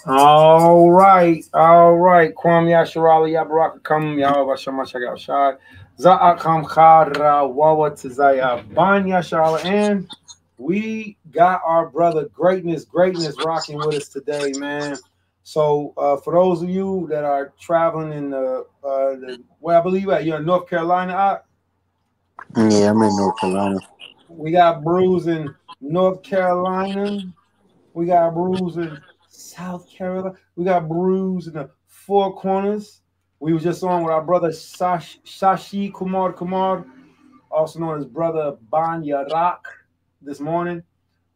All right, all right. Kwam Yasharala Yabarakam Yawashamash Shad Zaakam Khadra Wawa Tizaya Ban Yasharala. And we got our brother Greatness rocking with us today, man. So for those of you that are traveling in where I believe you're in North Carolina, yeah, I'm in North Carolina. we got Bruce in North Carolina. We got Bruce in South Carolina. We got Bruce in the Four Corners. We were just on with our brother Shashi Kumar, also known as brother Banya Rock, this morning,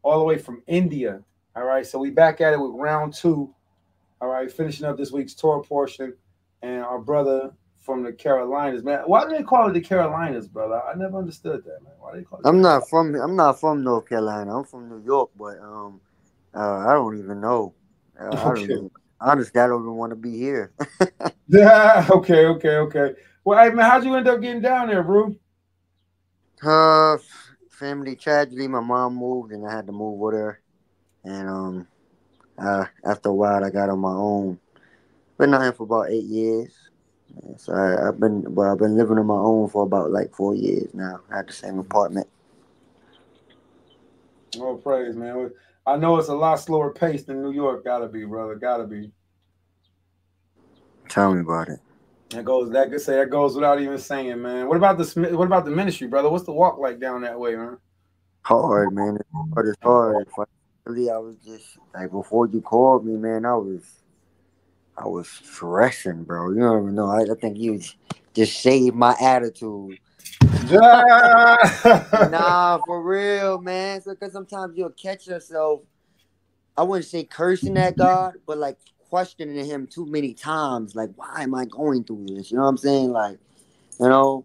all the way from India. All right, so we back at it with round two. All right, finishing up this week's tour portion, and our brother from the Carolinas, man. Why do they call it the Carolinas, brother? I never understood that, man. Why do they call it? I'm not from North Carolina. I'm from New York, but I don't even know. Okay. Honestly, I don't even want to be here. Yeah. Okay. Well, hey man, how'd you end up getting down there, bro? Family tragedy. My mom moved, and I had to move with her. And after a while, I got on my own. Been out here for about 8 years. Yeah, so I've been living on my own for about like 4 years now. I had the same apartment. Oh, praise, man. I know it's a lot slower pace than New York. Gotta be, brother. Gotta be. Tell me about it. That goes without even saying, man. What about the ministry, brother? What's the walk like down that way, man? Hard, man. It's hard. Finally, I was just like before you called me, man. I was stressing, bro. You don't even know. I think you just saved my attitude. Nah, for real, man. So, because sometimes you'll catch yourself. I wouldn't say cursing at God, but like questioning Him too many times. Like, why am I going through this? You know what I'm saying? Like, you know.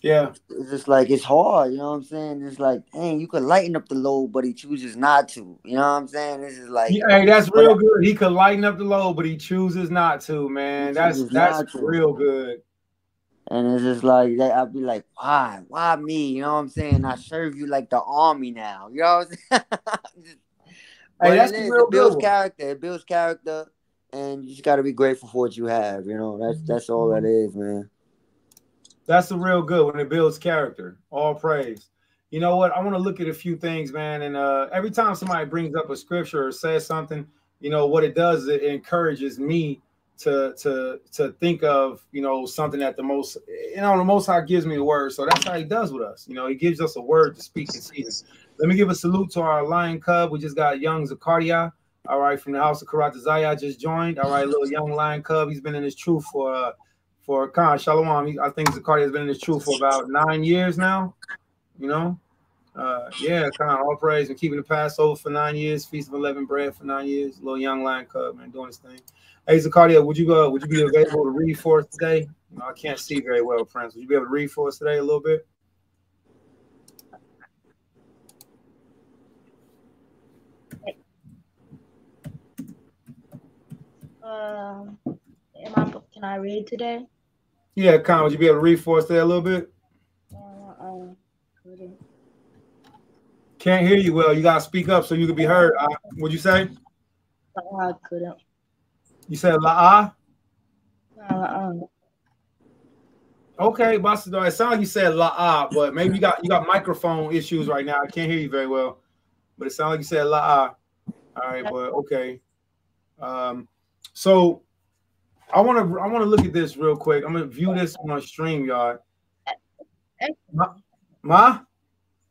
Yeah. It's just like it's hard, you know what I'm saying? It's like, dang, you could lighten up the load, but he chooses not to. You know what I'm saying? This is like, hey, that's real good. He could lighten up the load, but he chooses not to, man. That's real good. And it's just like that. I'd be like, why me? You know what I'm saying? I serve you like the army now. You know what I'm saying? But hey, that's it builds character. It builds character, and you just got to be grateful for what you have. You know, that's all that is, man. That's the real good when it builds character. All praise. You know what? I want to look at a few things, man. And every time somebody brings up a scripture or says something, you know what it does is it encourages me to think of, you know, something that the Most High gives me a word. So that's how He does with us. You know, He gives us a word to speak in season. Let me give a salute to our lion cub. We just got young Zakaria, all right, from the house of Karate Zaya just joined. All right, little young lion cub. He's been in his truth for Khan Shalom. I think Zakaria has been in his truth for about 9 years now. You know, yeah, Khan, all praise and keeping the Passover for 9 years, Feast of Unleavened Bread for 9 years. Little young lion cub, man, doing his thing. Hey, Zakaria, would you be available to read for us today? You know, I can't see very well, friends. Would you be able to read for us today a little bit? Can I read today? Yeah, Khan, would you be able to read for us today a little bit? Can't hear you well. You gotta speak up so you can be heard. What'd you say? I couldn't. You said la'ah? Okay, but it sounds like you said la'ah, but maybe you got microphone issues right now. I can't hear you very well, but it sounds like you said la'ah. All right, but okay. So I want to look at this real quick. I'm gonna view this on StreamYard. Ma?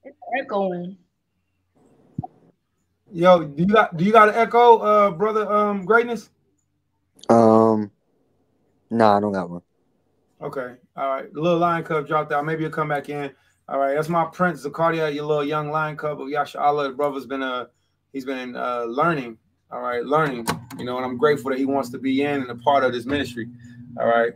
It's echoing. Yo, do you got an echo, brother? Greatness? Nah, I don't got one. Okay, all right. The little lion cub dropped out. Maybe he'll come back in. All right, that's my prince Zakaria, your little young lion cub of Yasha. The brother's been he's been learning. All right, learning. You know, and I'm grateful that he wants to be in and a part of this ministry. All right.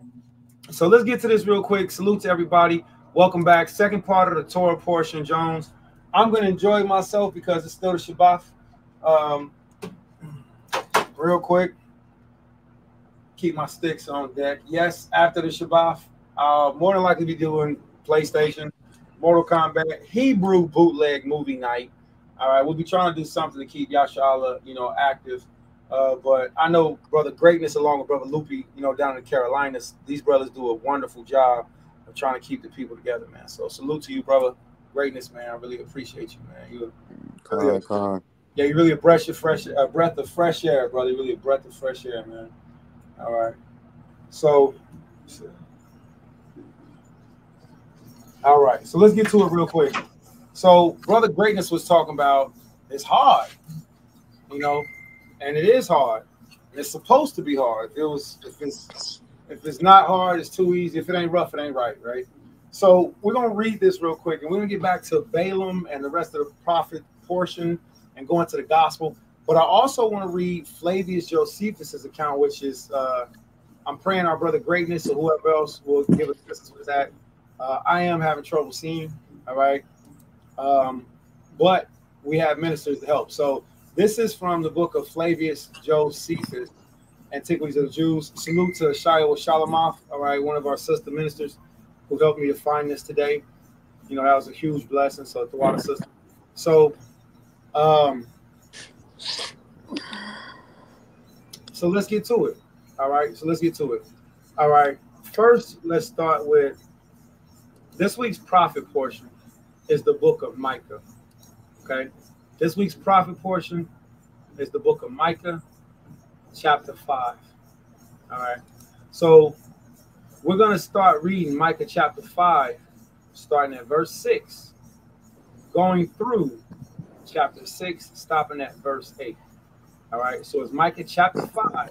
So let's get to this real quick. Salute to everybody. Welcome back. Second part of the Torah portion, Jones. I'm gonna enjoy myself because it's still the Shabbat. real quick. Keep my sticks on deck. Yes, after the Shabbat, more than likely be doing PlayStation, Mortal Kombat, Hebrew bootleg movie night. All right, we'll be trying to do something to keep Yashala, active. But I know Brother Greatness along with Brother Loopy, down in the Carolinas, these brothers do a wonderful job of trying to keep the people together, man. So salute to you, Brother Greatness, man. I really appreciate you, man. You really a breath of fresh air, brother. Really a breath of fresh air, man. All right. So let's get to it real quick. So Brother Greatness was talking about it's hard, and it is hard. It's supposed to be hard. If it's not hard, it's too easy. If it ain't rough, it ain't right. So we're gonna read this real quick, and we're gonna get back to Balaam and the rest of the prophet portion and go into the gospel. But I also want to read Flavius Josephus' account, which is I'm praying our Brother Greatness or whoever else will give us assistance with that. I am having trouble seeing, all right? But we have ministers to help. So this is from the book of Flavius Josephus, Antiquities of the Jews. Salute to Shia Shalamoth, all right, one of our sister ministers who helped me to find this today. That was a huge blessing. So the water sister. So let's get to it. All right. All right. First, let's start with this week's prophet portion is the book of Micah. Okay. This week's prophet portion is the book of Micah, chapter 5. All right. So we're going to start reading Micah chapter 5, starting at verse 6, going through chapter 6, stopping at verse 8. All right. So it's Micah chapter 5,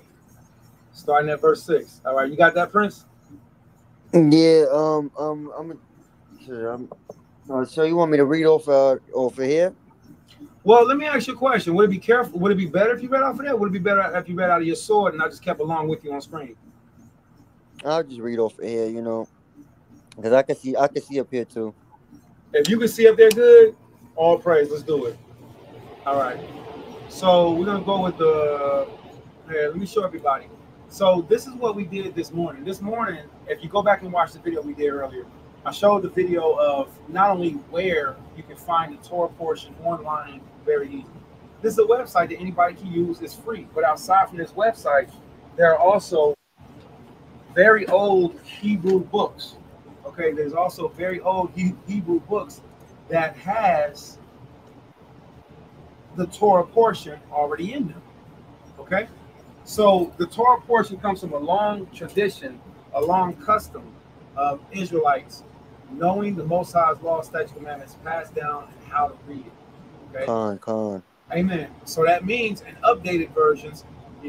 starting at verse 6. All right. You got that, Prince? Yeah. So you want me to read off of here? Well, let me ask you a question. Would it be better if you read off of that? Would it be better if you read out of your sword and I just kept along with you on screen? I'll just read off of here, because I can see up here too. If you can see up there good, all praise. Let's do it. All right. So we're gonna go with let me show everybody. So this is what we did this morning. This morning, if you go back and watch the video we did earlier, I showed the video of not only where you can find the Torah portion online very easy. This is a website that anybody can use. It's free. But outside from this website, there are also very old Hebrew books. Okay, there's also very old Hebrew books that has the Torah portion already in them. Okay, so the Torah portion comes from a long tradition, a long custom of Israelites knowing the Most High's law, statutes, commandments passed down and how to read it. Okay. Con. Amen. So that means in updated versions,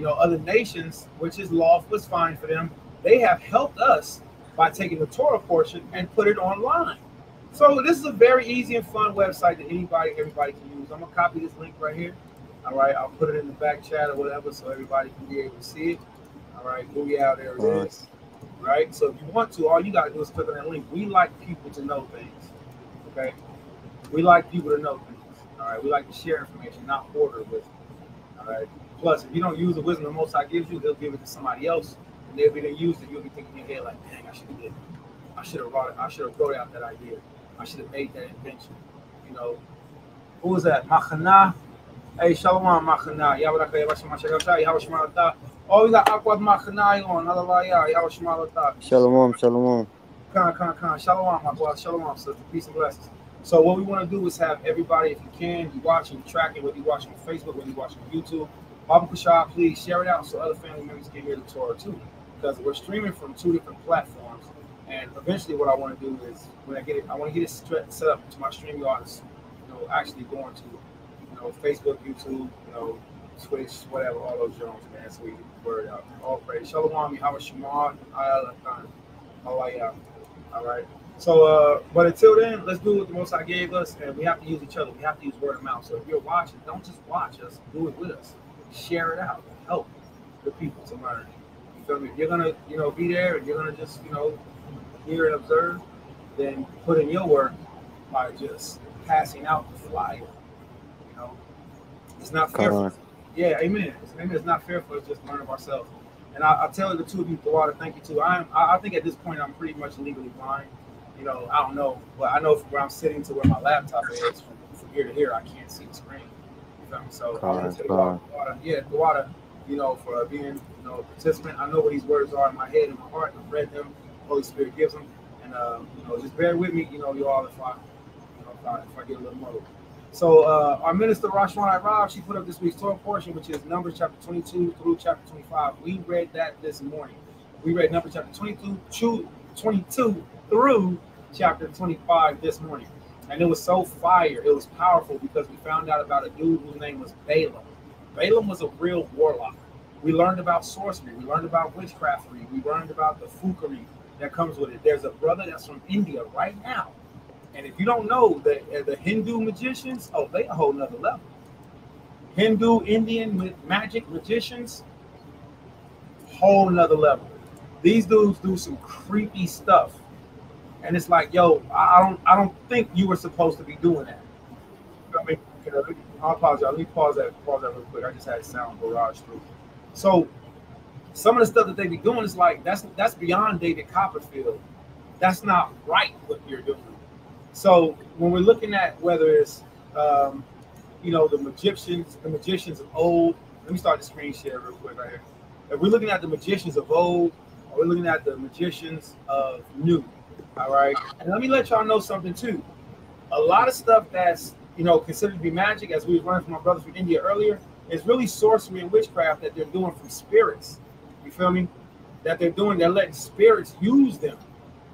other nations, which is law was fine for them, they have helped us by taking the Torah portion and put it online. So this is a very easy and fun website that everybody can use. I'm gonna copy this link right here. All right, I'll put it in the back chat or whatever so everybody can be able to see it. All right, booyah, there it is. Right, so if you want to, all you gotta do is click on that link. We like people to know things. Okay, we like people to know things. All right, we like to share information, not hoard wisdom. All right. Plus, if you don't use the wisdom the Most High gives you, He'll give it to somebody else, and they'll be used it. You'll be thinking in your head like, "Dang, I should have did it. I should have brought it. I should have brought out that idea. I should have made that invention." Who was that? Machana. Hey, Shalom, Machana. Oh, we got Akwad Machana on. Shalom. Khan. Shalom, Akwad. Shalom, sister. Peace and blessings. So what we want to do is have everybody, if you can, you watching, you tracking, whether you watching on Facebook, whether you watching on YouTube. Baba Kushab, please share it out so other family members can hear the Torah too. Because we're streaming from 2 different platforms. And eventually what I want to do is when I get it, I want to get it set up to my streaming artists, actually going to, Facebook, YouTube, Twitch, whatever, all those drones, man, so we get the word out. All praise. Shalom, Yahweh Shemar, all right. So, but until then, let's do what the Most High gave us, and we have to use each other. We have to use word of mouth. So if you're watching, don't just watch us, do it with us. Share it out. Help the people to learn. You feel me? If you're gonna, be there, and you're gonna just, hear and observe, then put in your work by just passing out the flyer. It's not fair. Yeah, amen. Amen. It's not fair for us just to learn of ourselves. And I tell the two of you, Tawada, thank you too. I think at this point I'm pretty much legally blind. You know, I don't know, but I know from where I'm sitting to where my laptop is, from here to here, I can't see the screen. You feel me? So I want to tell you about Tawada. Yeah, Tawada, you know, for being, you know, a participant. I know what these words are in my head and my heart. I've read them. Holy Spirit gives them. And, you know, just bear with me, you know, you all, if I get a little muddled. So our minister, Rashwan Rob, she put up this week's Torah portion, which is Numbers chapter 22 through chapter 25. We read that this morning. We read Numbers chapter 22 through chapter 25 this morning. And it was so fire. It was powerful because we found out about a dude whose name was Balaam. Balaam was a real warlock. We learned about sorcery. We learned about witchcraftery. We learned about the foolery that comes with it. There's a brother that's from India right now. And if you don't know, the Hindu magicians, oh, they a whole nother level. Hindu, Indian magic magicians, whole nother level. These dudes do some creepy stuff. And it's like, yo, I don't think you were supposed to be doing that. I mean, I apologize. Let me pause that real quick. I just had sound barrage through. So some of the stuff that they be doing is like, that's beyond David Copperfield. That's not right what you're doing. So when we're looking at whether it's, you know, the magicians of old, let me start the screen share real quick right here. If we're looking at the magicians of old, or we're looking at the magicians of new, all right? And let me let y'all know something too. A lot of stuff that's, you know, considered to be magic, as we learned from our brothers from India earlier, is really sorcery and witchcraft that they're doing from spirits. You feel me? That they're letting spirits use them.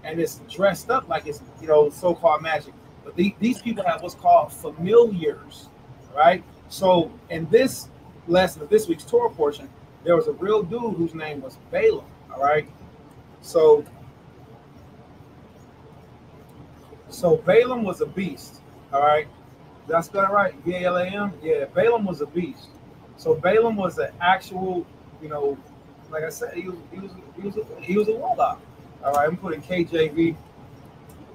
And it's dressed up like it's, you know, so-called magic. But these people have what's called familiars, right? So in this lesson of this week's Torah portion, there was a real dude whose name was Balaam, all right? So Balaam was a beast, all right? Did I spell it right? B-A-L-A-M? Yeah, Balaam was a beast. So Balaam was an actual, you know, like I said, he was a warlock. All right, I'm putting KJV.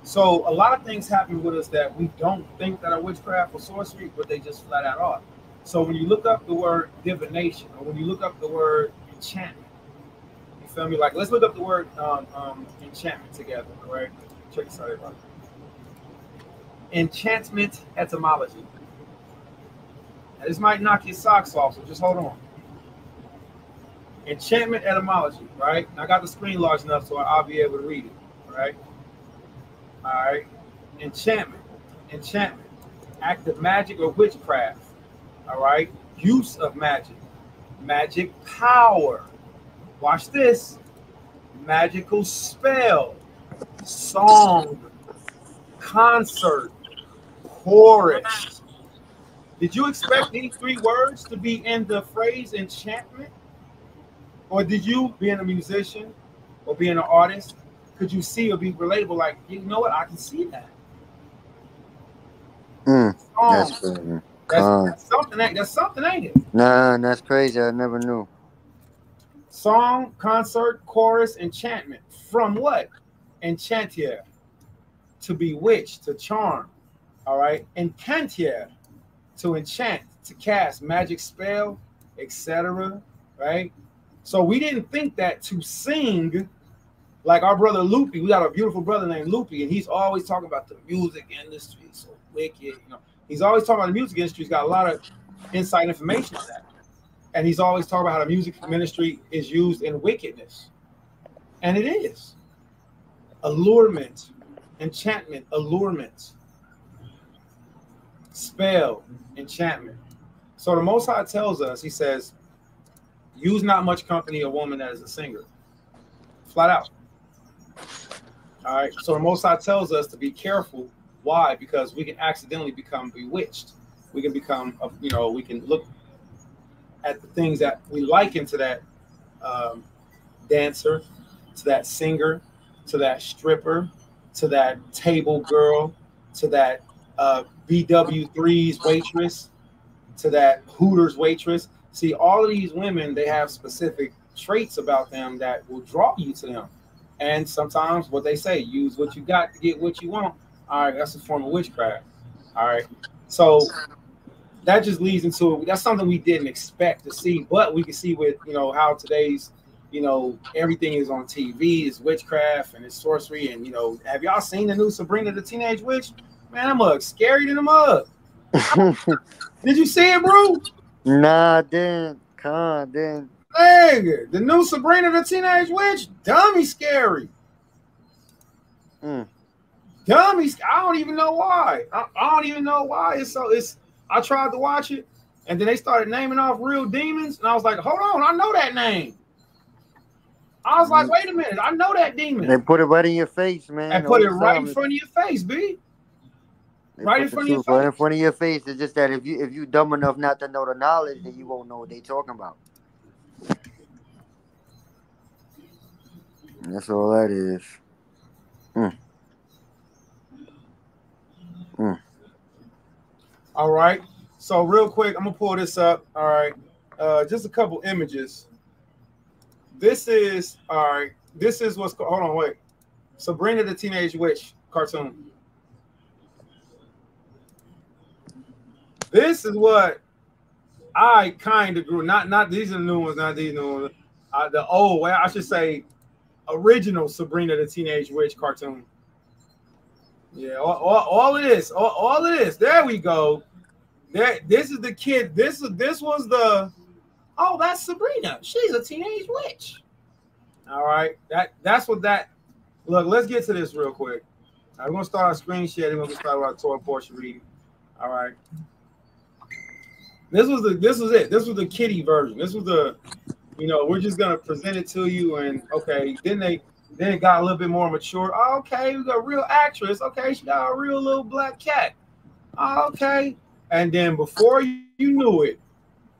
So a lot of things happen with us that we don't think that are witchcraft or sorcery, but they just flat out are. So when you look up the word divination, or when you look up the word enchantment, you feel me? Like, let's look up the word enchantment together, all right? Check this out, everybody. Enchantment etymology. Now, this might knock your socks off, so just hold on. Enchantment etymology, right? I got the screen large enough so I'll be able to read it, right? All right. Enchantment, act of magic or witchcraft, all right? Use of magic, magic power. Watch this. Magical spell, song, concert, chorus. Did you expect these three words to be in the phrase enchantment? Or did you, being a musician or being an artist, could you see or be relatable? Like, you know what? I can see that. That's something. That's something, ain't it? Nah, that's crazy. I never knew. Song, concert, chorus, enchantment. From what? Enchantier. To bewitch, to charm. All right. Encantier. To enchant, to cast, magic spell, etc. Right? So we didn't think that to sing, like our brother Loopy, we got a beautiful brother named Loopy, and he's always talking about the music industry, so wicked. You know, he's always talking about the music industry. He's got a lot of inside information on that, and he's always talking about how the music ministry is used in wickedness, and it is allurement, enchantment, allurement, spell, enchantment. So the Most High tells us, he says, use not much company a woman that is a singer. Flat out. All right. So the Most High tells us to be careful. Why? Because we can accidentally become bewitched. We can become, you know, we can look at the things that we liken to that dancer, to that singer, to that stripper, to that table girl, to that BW3's waitress, to that Hooters waitress. See, all of these women, they have specific traits about them that will draw you to them. And sometimes what they say, use what you got to get what you want. All right, that's a form of witchcraft. All right. So that just leads into that's something we didn't expect to see, but we can see with how today's everything is on TV, is witchcraft and it's sorcery, and have y'all seen the new Sabrina the Teenage Witch? Man, that mug scary than a mug. Did you see it, bro? Nah, I didn't. Didn't. Nigga, the new Sabrina the Teenage Witch, dummy scary. Dummies. I don't even know why. I don't even know why. I tried to watch it, and then they started naming off real demons, and I was like, hold on, I know that name. I was like, wait a minute, I know that demon. They put it right in your face, man. And put it right in front of your face, B. Right in front of your face. Right in front of your face. It's just that if you dumb enough not to know the knowledge, then you won't know what they talking about. That's all that is. All right. So real quick, I'm gonna pull this up. All right. Just a couple images. This is what's hold on, wait. Sabrina the Teenage Witch cartoon. This is what I kind of grew. Not these are the new ones, not these new ones. The old, I should say, original Sabrina the Teenage Witch cartoon. Yeah, all of this, all of this. There we go. This is the kid. This was the. Oh, that's Sabrina. She's a teenage witch. All right, that's what that. Look, let's get to this real quick. We're gonna start our screen share. We're gonna start our Torah portion reading. All right. This was it. This was the kiddie version. This was the, we're just gonna present it to you, and okay. Then it got a little bit more mature. Oh, okay, we got a real actress. Okay, she got a real little black cat. Oh, okay. And then before you knew it,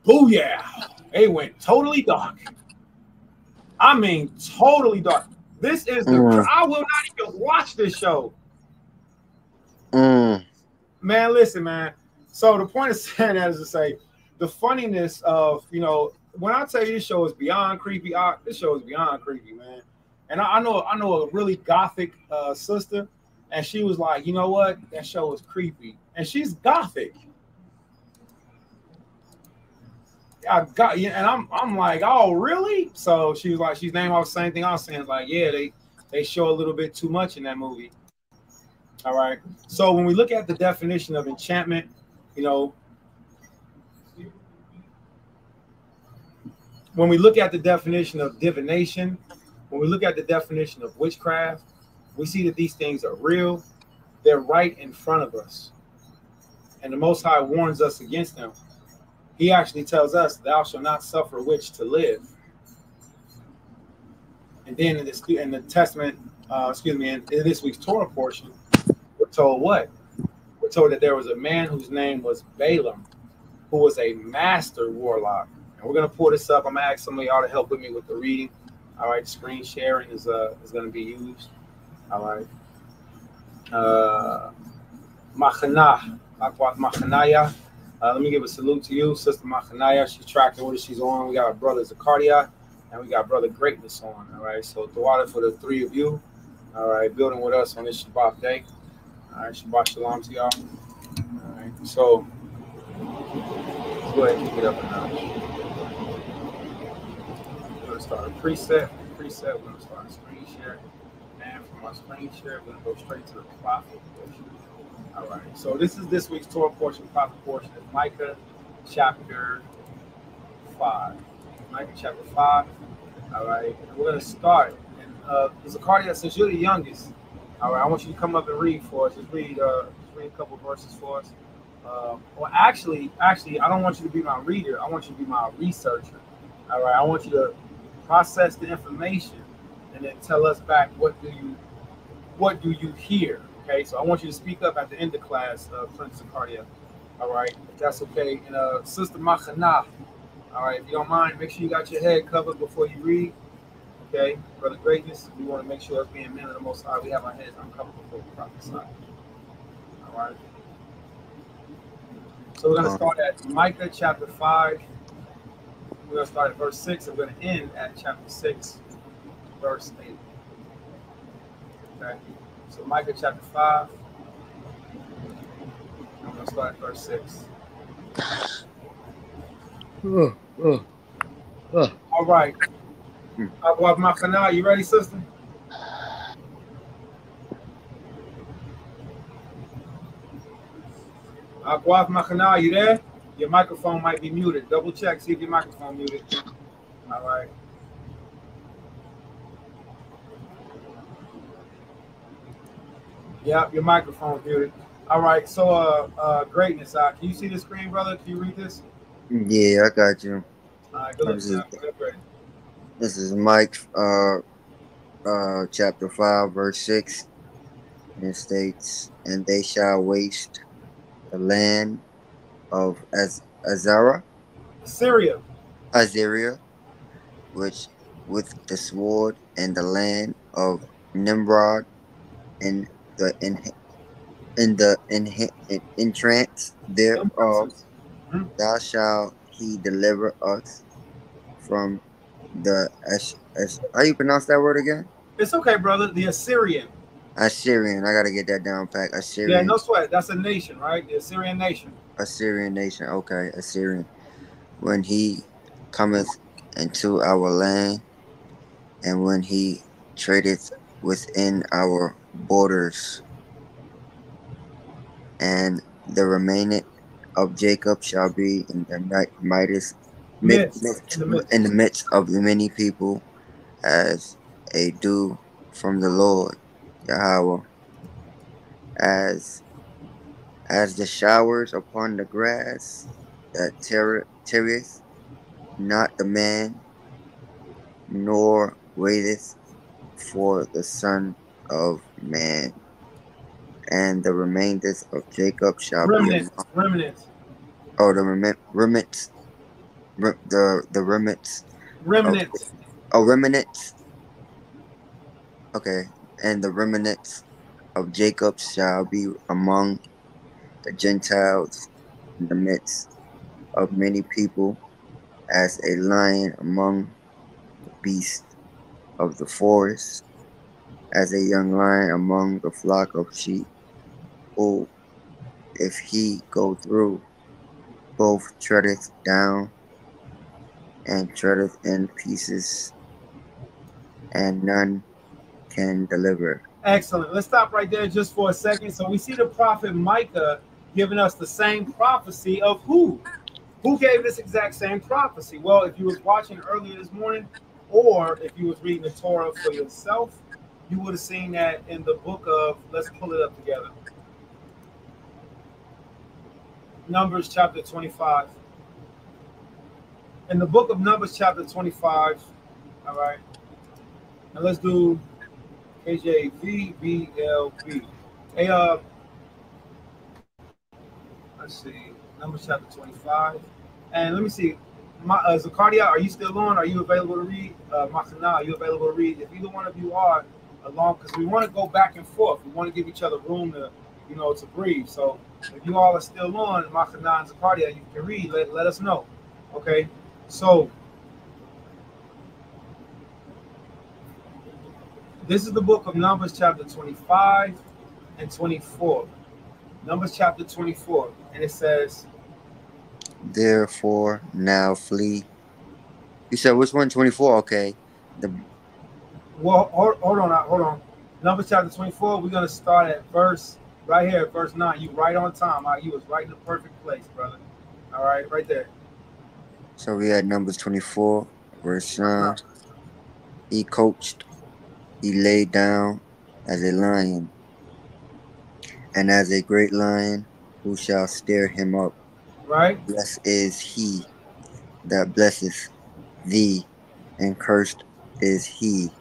booyah, it went totally dark. I mean, totally dark. This is I will not even watch this show. Man, listen, man. So the point of saying that is to say the funniness of, when I tell you this show is beyond creepy, this show is beyond creepy, man. And I know a really gothic sister, and she was like, you know what? That show is creepy. And she's gothic. And I'm like, oh, really? So she was like, she's named off the same thing I was saying. Like, yeah, they show a little bit too much in that movie. All right. So when we look at the definition of enchantment, when we look at the definition of divination, when we look at the definition of witchcraft, we see that these things are real. They're right in front of us. And the Most High warns us against them. He actually tells us, thou shalt not suffer a witch to live. And then in the Testament, in this week's Torah portion, we're told what? We're told that there was a man whose name was Balaam, who was a master warlock. And we're going to pull this up. I'm going to ask some of y'all to help with me with the reading. All right, screen sharing is going to be used. All right. Machanaya. Let me give a salute to you, Sister Machanaya. She's tracking with us. She's on. We got our brother Zakardia, and we got brother Greatness on. All right. So Dawada for the three of you. All right, building with us on this Shabbat day. All right, Shabbat Shalom to y'all. All right. So let's go ahead and kick it up a notch. We're gonna start a preset. We're gonna start a screen share. And from our screen share, we're gonna go straight to the prophet portion. All right, so this is this week's Torah portion, prophet portion of Micah chapter 5. Micah chapter 5. All right, and we're going to start. And Zakardia, since you're the youngest, all right, I want you to come up and read for us. Just read a couple verses for us. Or actually, I don't want you to be my reader. I want you to be my researcher. All right, I want you to process the information and then tell us back what do you hear. Okay, so I want you to speak up at the end of class, Prince Zakardia. All right, if that's okay. And Sister Machana, all right, if you don't mind, make sure you got your head covered before you read. Okay, Brother Greatness, we want to make sure, as being men of the Most High, we have our heads uncovered before we prophesy. All right. So we're going to start at Micah chapter 5. We're going to start at verse 6. And we're going to end at chapter 6, verse 8. Okay. So Micah chapter 5, I'm going to start at verse 6. All right. Abu Makana, you ready, sister? Abu Makana, you there? Your microphone might be muted. Double check, see if your microphone muted. All right. Yep, your microphone's muted. All right. So, greatness. Can you see the screen, brother? Can you read this? Yeah, I got you. All right. Good luck. This is Mike, chapter 5, verse 6. And it states, "And they shall waste the land of Syria. Azaria, which with the sword, and the land of Nimrod, and the entrance thereof. Thou shalt he deliver us from the how you pronounce that word again? It's okay, brother. The Assyrian. Assyrian. I gotta get that down pat. Assyrian. Yeah, no sweat. That's a nation, right? The Assyrian nation. Assyrian nation. Okay, Assyrian. When he cometh into our land, and when he tradeth within our borders, and the remnant of Jacob shall be in the in the midst of the many people, as a dew from the Lord Yahweh, as the showers upon the grass, that tarrieth not the man, nor waiteth for the Son of Man. And the remainders of Jacob shall remnants. be Remnants. Oh, the remnants. The remnants. Remnants. Remnants. Okay, and the remnants of Jacob shall be among the Gentiles in the midst of many people, as a lion among the beasts of the forest, as a young lion among the flock of sheep. Who, if he go through, both treadeth down and treadeth in pieces, and none can deliver. Excellent. Let's stop right there just for a second. So we see the prophet Micah giving us the same prophecy of who? Who gave this exact same prophecy? Well, if you was watching earlier this morning, or if you was reading the Torah for yourself, you would have seen that in the book of, let's pull it up together. Numbers chapter 25. In the book of Numbers chapter 25, all right, now let's do KJVBLB. Hey, let's see, Numbers chapter 25. And let me see, Zakardia, are you still on? Are you available to read? Makana, are you available to read? If either one of you are, along, because we want to go back and forth. We want to give each other room to, to breathe. So if you all are still on, Makana and Zakardia, you can read. Let us know. Okay, so this is the book of Numbers chapter 25 and 24. Numbers chapter 24, and it says, "Therefore now flee." You said which one? 24. Okay. Well, hold on. Numbers chapter 24. We're gonna start at verse right here, verse 9. You right on time. You was right in the perfect place, brother. All right, right there. So we had Numbers 24, verse 9. He coached, he lay down as a lion, and as a great lion, who shall stir him up? Right. Blessed is he that blesseth thee, and cursed is he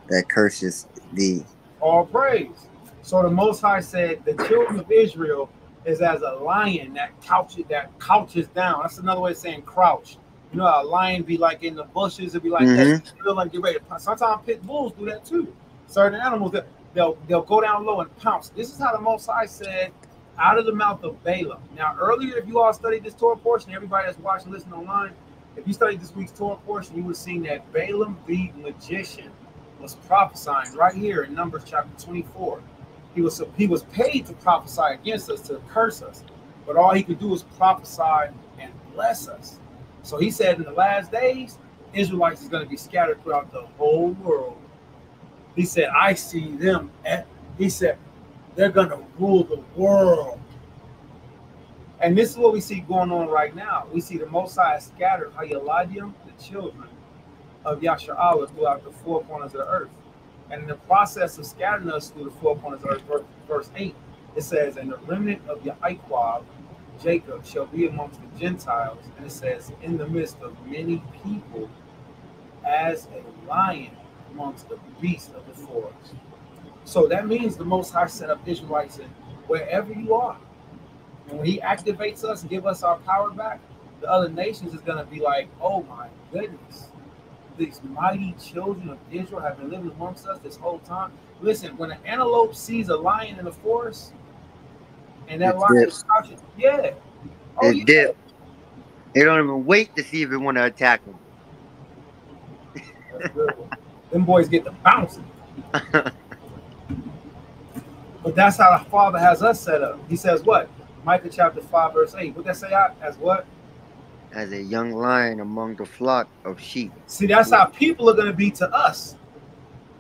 that curses thee. All praise. So the Most High said the children of Israel is as a lion that couches down. That's another way of saying crouch. You know how a lion be like in the bushes, it'd be like that. Feel like get ready to pounce. Sometimes pit bulls do that too. Certain animals they'll go down low and pounce. This is how the Most High said out of the mouth of Balaam. Now earlier, if you all studied this Torah portion, everybody that's watching, listening online, if you studied this week's Torah portion, you would have seen that Balaam the magician was prophesying right here in Numbers chapter 24. He was paid to prophesy against us, to curse us. but all he could do is prophesy and bless us. So he said in the last days, Israelites is going to be scattered throughout the whole world. He said, I see them. He said, they're going to rule the world. And this is what we see going on right now. We see the Most High scattered Hayaladim, the children of Yasha'Allah, throughout the four corners of the earth. And in the process of scattering us through the four corners of the earth, verse 8, it says, and the remnant of Yaquab, Jacob, shall be amongst the Gentiles. And it says, in the midst of many people, as a lion amongst the beasts of the forest. So that means the Most High set up Israelites in wherever you are. And when he activates us and give us our power back, the other nations is going to be like, oh my goodness, these mighty children of Israel have been living amongst us this whole time. Listen, when an antelope sees a lion in the forest, and that lion is crouching, yeah. Oh, it's dip. They don't even wait to see if they want to attack them. That's good. Them boys get to bouncing. But that's how the Father has us set up. He says what? Micah chapter 5, verse 8. What that say out? As what? As a young lion among the flock of sheep. See, that's how people are going to be to us.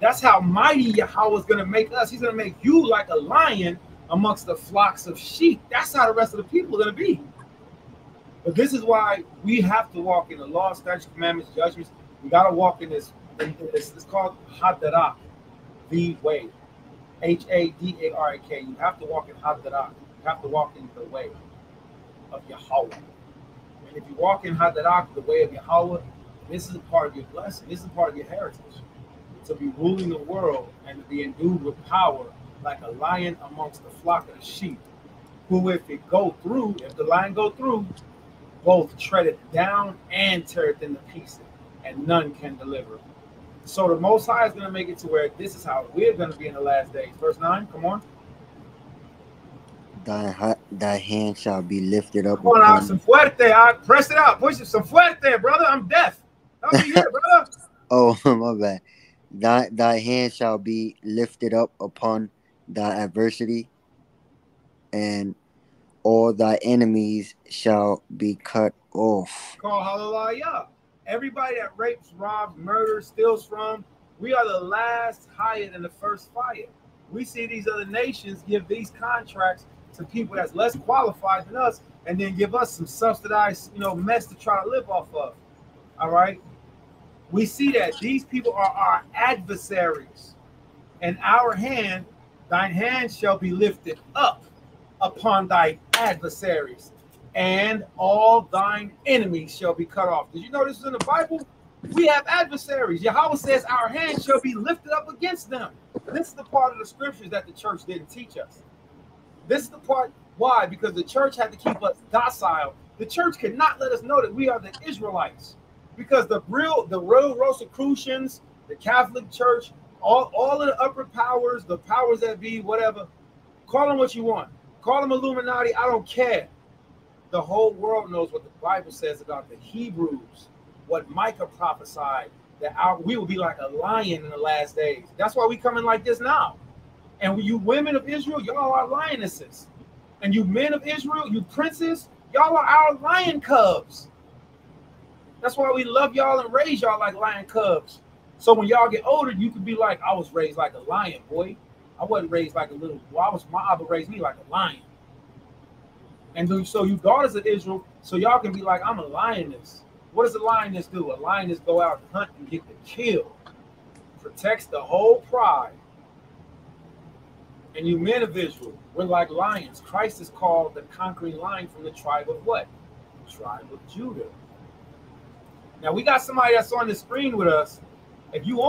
That's how mighty Yahweh is going to make us. He's going to make you like a lion amongst the flocks of sheep. That's how the rest of the people are going to be. But this is why we have to walk in the law, statutes, commandments, judgments. We got to walk in this. It's called Hadarak, the way. Hadarak. You have to walk in Hadarak. You have to walk in the way of Yahweh. And if you walk in Hadarak, the way of Yahweh, this is a part of your blessing. This is a part of your heritage. To be ruling the world and to be endued with power like a lion amongst the flock of the sheep, who if the lion go through, both tread it down and tear it into pieces, and none can deliver. So the Most High is going to make it to where this is how we're going to be in the last days. Verse 9, come on. Thy hand shall be lifted up. Come on, some fuerte. I press it out. Push it. Some fuerte, brother. I'm deaf. Help me here, brother. Oh, my bad. Thy hand shall be lifted up upon thy adversity, and all thy enemies shall be cut off. Call hallelujah. Everybody that rapes, robs, murders, steals from, we are the last hired in the first fire. We see these other nations give these contracts to people that's less qualified than us, and then give us some subsidized, mess to try to live off of. All right. We see that these people are our adversaries, and thine hand shall be lifted up upon thy adversaries, and all thine enemies shall be cut off. Did you know this is in the Bible? We have adversaries. Yahweh says our hand shall be lifted up against them. This is the part of the scriptures that the church didn't teach us. This is the part. Why? Because the church had to keep us docile. The church could not let us know that we are the Israelites. Because the real Rosicrucians, the Catholic Church, all of the upper powers, the powers that be, whatever, call them what you want. Call them Illuminati, I don't care. The whole world knows what the Bible says about the Hebrews, what Micah prophesied, that we will be like a lion in the last days. That's why we come in like this now. And you women of Israel, y'all are lionesses. And you men of Israel, you princes, y'all are our lion cubs. That's why we love y'all and raise y'all like lion cubs. So when y'all get older, you can be like, I was raised like a lion, boy. I wasn't raised like a little boy. My Abba raised me like a lion. And so you daughters of Israel, so y'all can be like, I'm a lioness. What does a lioness do? A lioness go out and hunt and get the kill. Protects the whole pride. And you men of Israel, we're like lions. Christ is called the conquering lion from the tribe of what? The tribe of Judah. Now we got somebody that's on the screen with us. If you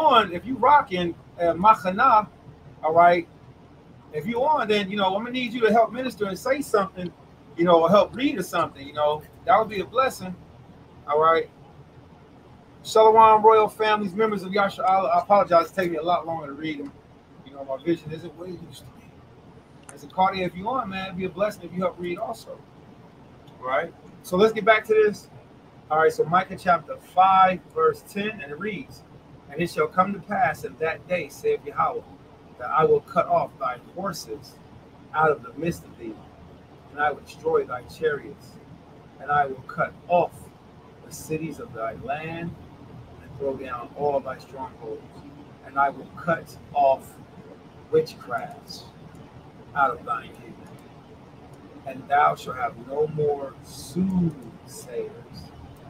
rocking Machana, all right. If you on, then I'm gonna need you to help minister and say something, or help read or something. That would be a blessing. All right. Shalom, royal families, members of Yasha'Allah. I apologize. It's taking me a lot longer to read them. My vision isn't what it used to be. As a Cartier, if you on, man, it'd be a blessing if you help read also. All right. So let's get back to this. All right, so Micah chapter 5, verse 10, and it reads, and it shall come to pass in that day, saith Yahweh, that I will cut off thy horses out of the midst of thee, and I will destroy thy chariots, and I will cut off the cities of thy land, and throw down all thy strongholds, and I will cut off witchcrafts out of thine kingdom, and thou shalt have no more soothsayers.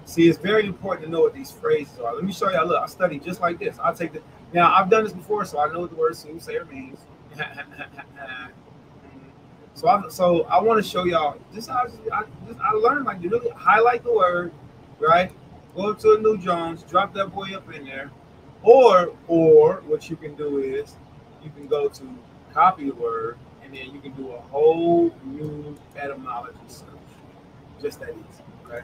See, it's very important to know what these phrases are. Let me show you. Look, I studied just like this. I'll take the. Now, I've done this before, so I know what the word soothsayer means. So I want to show y'all. I learned, like, you really highlight the word, right? Go up to a New Jones, drop that boy up in there, or what you can do is you can go to copy the word, and then you can do a whole new etymology search. Just that easy, okay?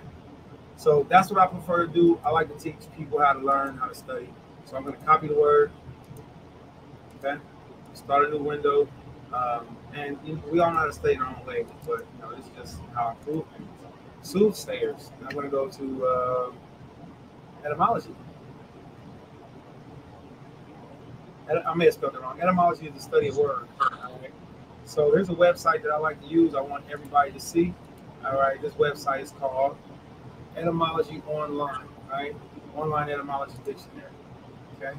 So that's what I prefer to do. I like to teach people how to learn, how to study. So I'm going to copy the word, okay? Start a new window, and we all know how to study in our own language, but it's just how I prove things. Soothsayers. I'm going to go to etymology. I may have spelled it wrong. Etymology is the study of words. Right? So there's a website that I like to use. I want everybody to see. All right, this website is called Etymology Online, right? Online Etymology Dictionary. Okay.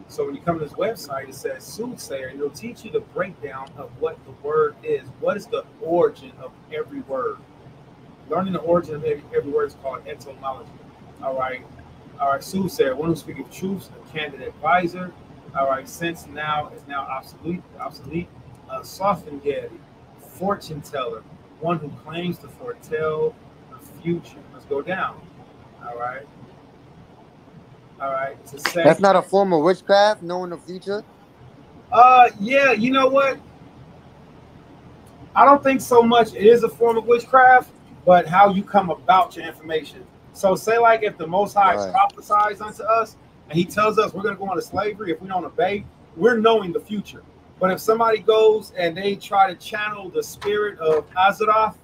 So when you come to this website, it says soothsayer, and it'll teach you the breakdown of what the word is. What is the origin of every word? Learning the origin of every word is called etymology. All right. Soothsayer, one who speaks of truth, a candid advisor. All right. Since now is now obsolete. Sophengeri, fortune teller, one who claims to foretell the future. Let's go down. All right. That's not a form of witchcraft, knowing the future? Yeah, you know what? I don't think so much it is a form of witchcraft, but how you come about your information. So say like if the Most High prophesies unto us and he tells us we're going to go into slavery if we don't obey, we're knowing the future. But if somebody goes and they try to channel the spirit of Azaroth,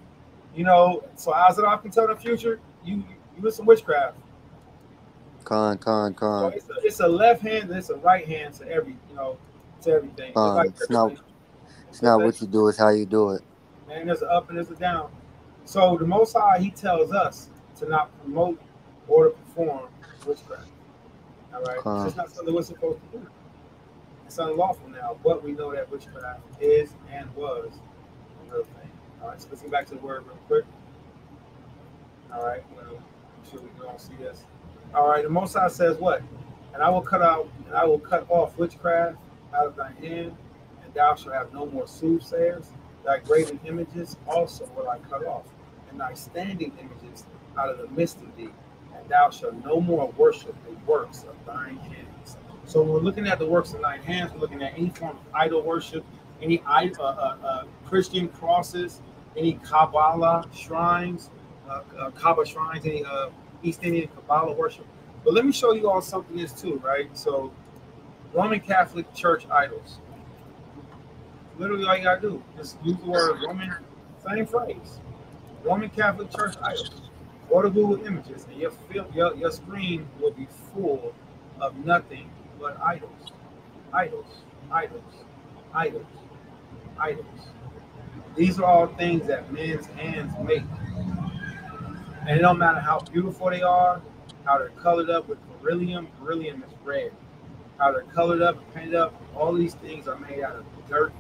so Azaroth can tell the future, you with some witchcraft. Con. So it's a left hand and it's a right hand to everything. It's not what you do, it's how you do it. And there's an up and there's a down. So the Most High, he tells us to not promote or to perform witchcraft. All right? It's not something we're supposed to do. It's unlawful now, but we know that witchcraft is and was a real thing. All right, so let's get back to the word real quick. All right, I'm sure we can all see this. All right, the Most High says what? And I will cut off witchcraft out of thy hand, and thou shalt have no more soothsayers. Thy graven images also will I cut off, and thy standing images out of the midst of thee, and thou shalt no more worship the works of thine hands. So when we're looking at the works of thine hands, we're looking at any form of idol worship, any Christian crosses, any Kabbalah shrines, any East Indian Kabbalah worship. But let me show you all something else too, right? So Roman Catholic Church idols. Literally all you gotta do is use the word Roman, same phrase. Roman Catholic Church idols. Go to Google Images and your screen will be full of nothing but idols. These are all things that men's hands make. And it don't matter how beautiful they are, how they're colored up with beryllium. Beryllium is red. How they're colored up and painted up. All these things are made out of dirt,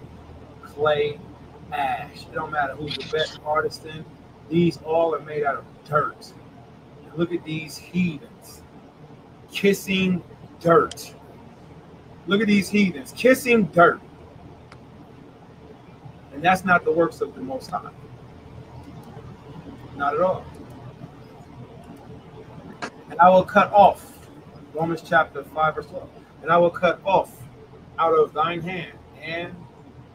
clay, ash. It don't matter who's the best artisan. These all are made out of dirt. And look at these heathens kissing dirt. Look at these heathens kissing dirt. And that's not the works of the Most High. Not at all. And I will cut off, Romans chapter 5, verse 12. And I will cut off out of thine hand, and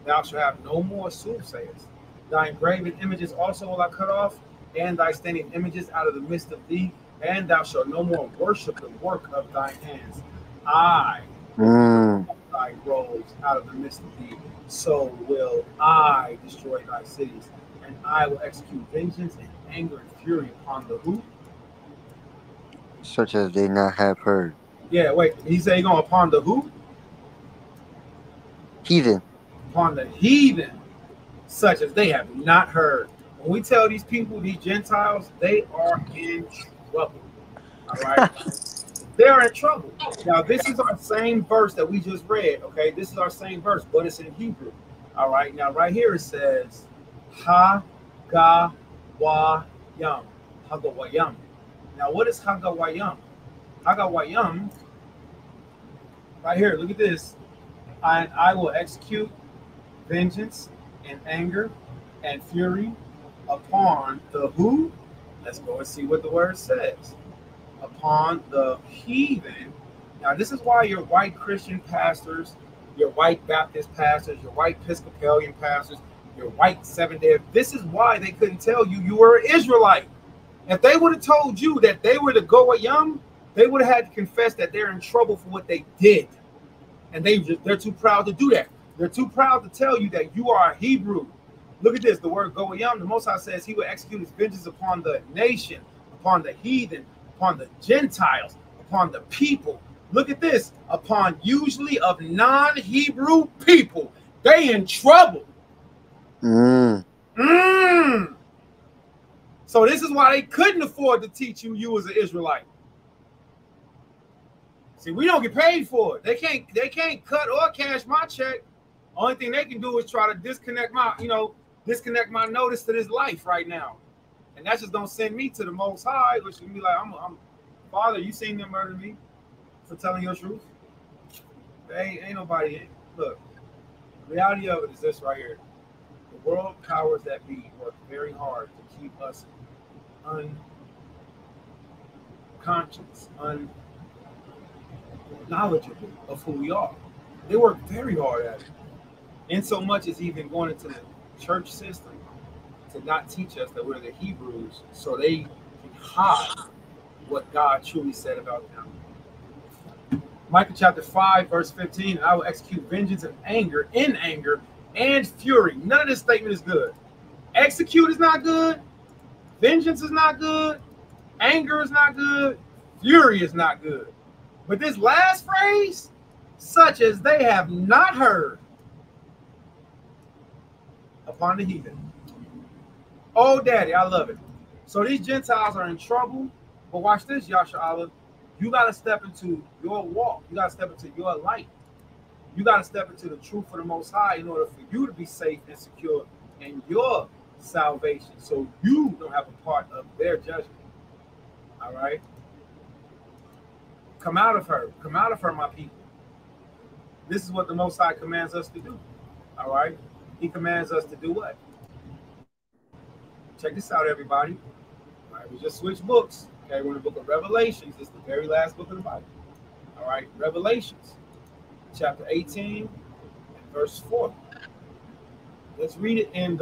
thou shalt have no more soothsayers. Thine graven images also will I cut off, and thy standing images out of the midst of thee, and thou shalt no more worship the work of thine hands. I will cut thy groves out of the midst of thee, so will I destroy thy cities, and I will execute vengeance and anger and fury upon the who? Such as they not have heard. Yeah, wait. He said he going upon the who? Heathen. Upon the heathen, such as they have not heard. When we tell these people, these Gentiles, they are in trouble. All right. They're in trouble. Now, this is our same verse that we just read. Okay. This is our same verse, but it's in Hebrew. All right. Now, right here it says, Hagawayam. Hagawayam. Now, what is Hagawayam? Hagawayam, right here, look at this. And I will execute vengeance and anger and fury upon the who? Let's go and see what the word says. Upon the heathen. Now, this is why your white Christian pastors, your white Baptist pastors, your white Episcopalian pastors, your white Seventh-day, this is why they couldn't tell you you were an Israelite. If they would have told you that they were the Goyim, they would have had to confess that they're in trouble for what they did. And they're too proud to do that. They're too proud to tell you that you are a Hebrew. Look at this, the word Goyim, the Most High says he will execute his vengeance upon the nation, upon the heathen, upon the Gentiles, upon the people. Look at this, upon usually of non-Hebrew people. They in trouble. So this is why they couldn't afford to teach you as an Israelite. See, we don't get paid for it. They can't cut or cash my check. Only thing they can do is try to disconnect my notice to this life right now. And that just don't send me to the Most High, which would be like, I'm Father, you seen them murder me for telling your truth? Ain't nobody. Look, the reality of it is this right here. The world powers that be work very hard to keep us unconscious, unknowledgeable of who we are. They work very hard at it. In so much as even going into the church system to not teach us that we're the Hebrews so they can hide what God truly said about them. Micah chapter 5, verse 15, I will execute vengeance and anger, in anger and fury. None of this statement is good. Execute is not good. Vengeance is not good. Anger is not good. Fury is not good. But this last phrase, such as they have not heard, upon the heathen. Oh, daddy, I love it. So these Gentiles are in trouble. But watch this, Yasha'Allah. You got to step into your walk. You got to step into your light. You got to step into the truth of the Most High in order for you to be safe and secure in your salvation, so you don't have a part of their judgment. All right? Come out of her. Come out of her, my people. This is what the Most High commands us to do. All right? He commands us to do what? Check this out, everybody. All right, we just switched books. Okay, we're in the book of Revelations. It's the very last book of the Bible. All right, Revelations, chapter 18, and verse 4. Let's read it in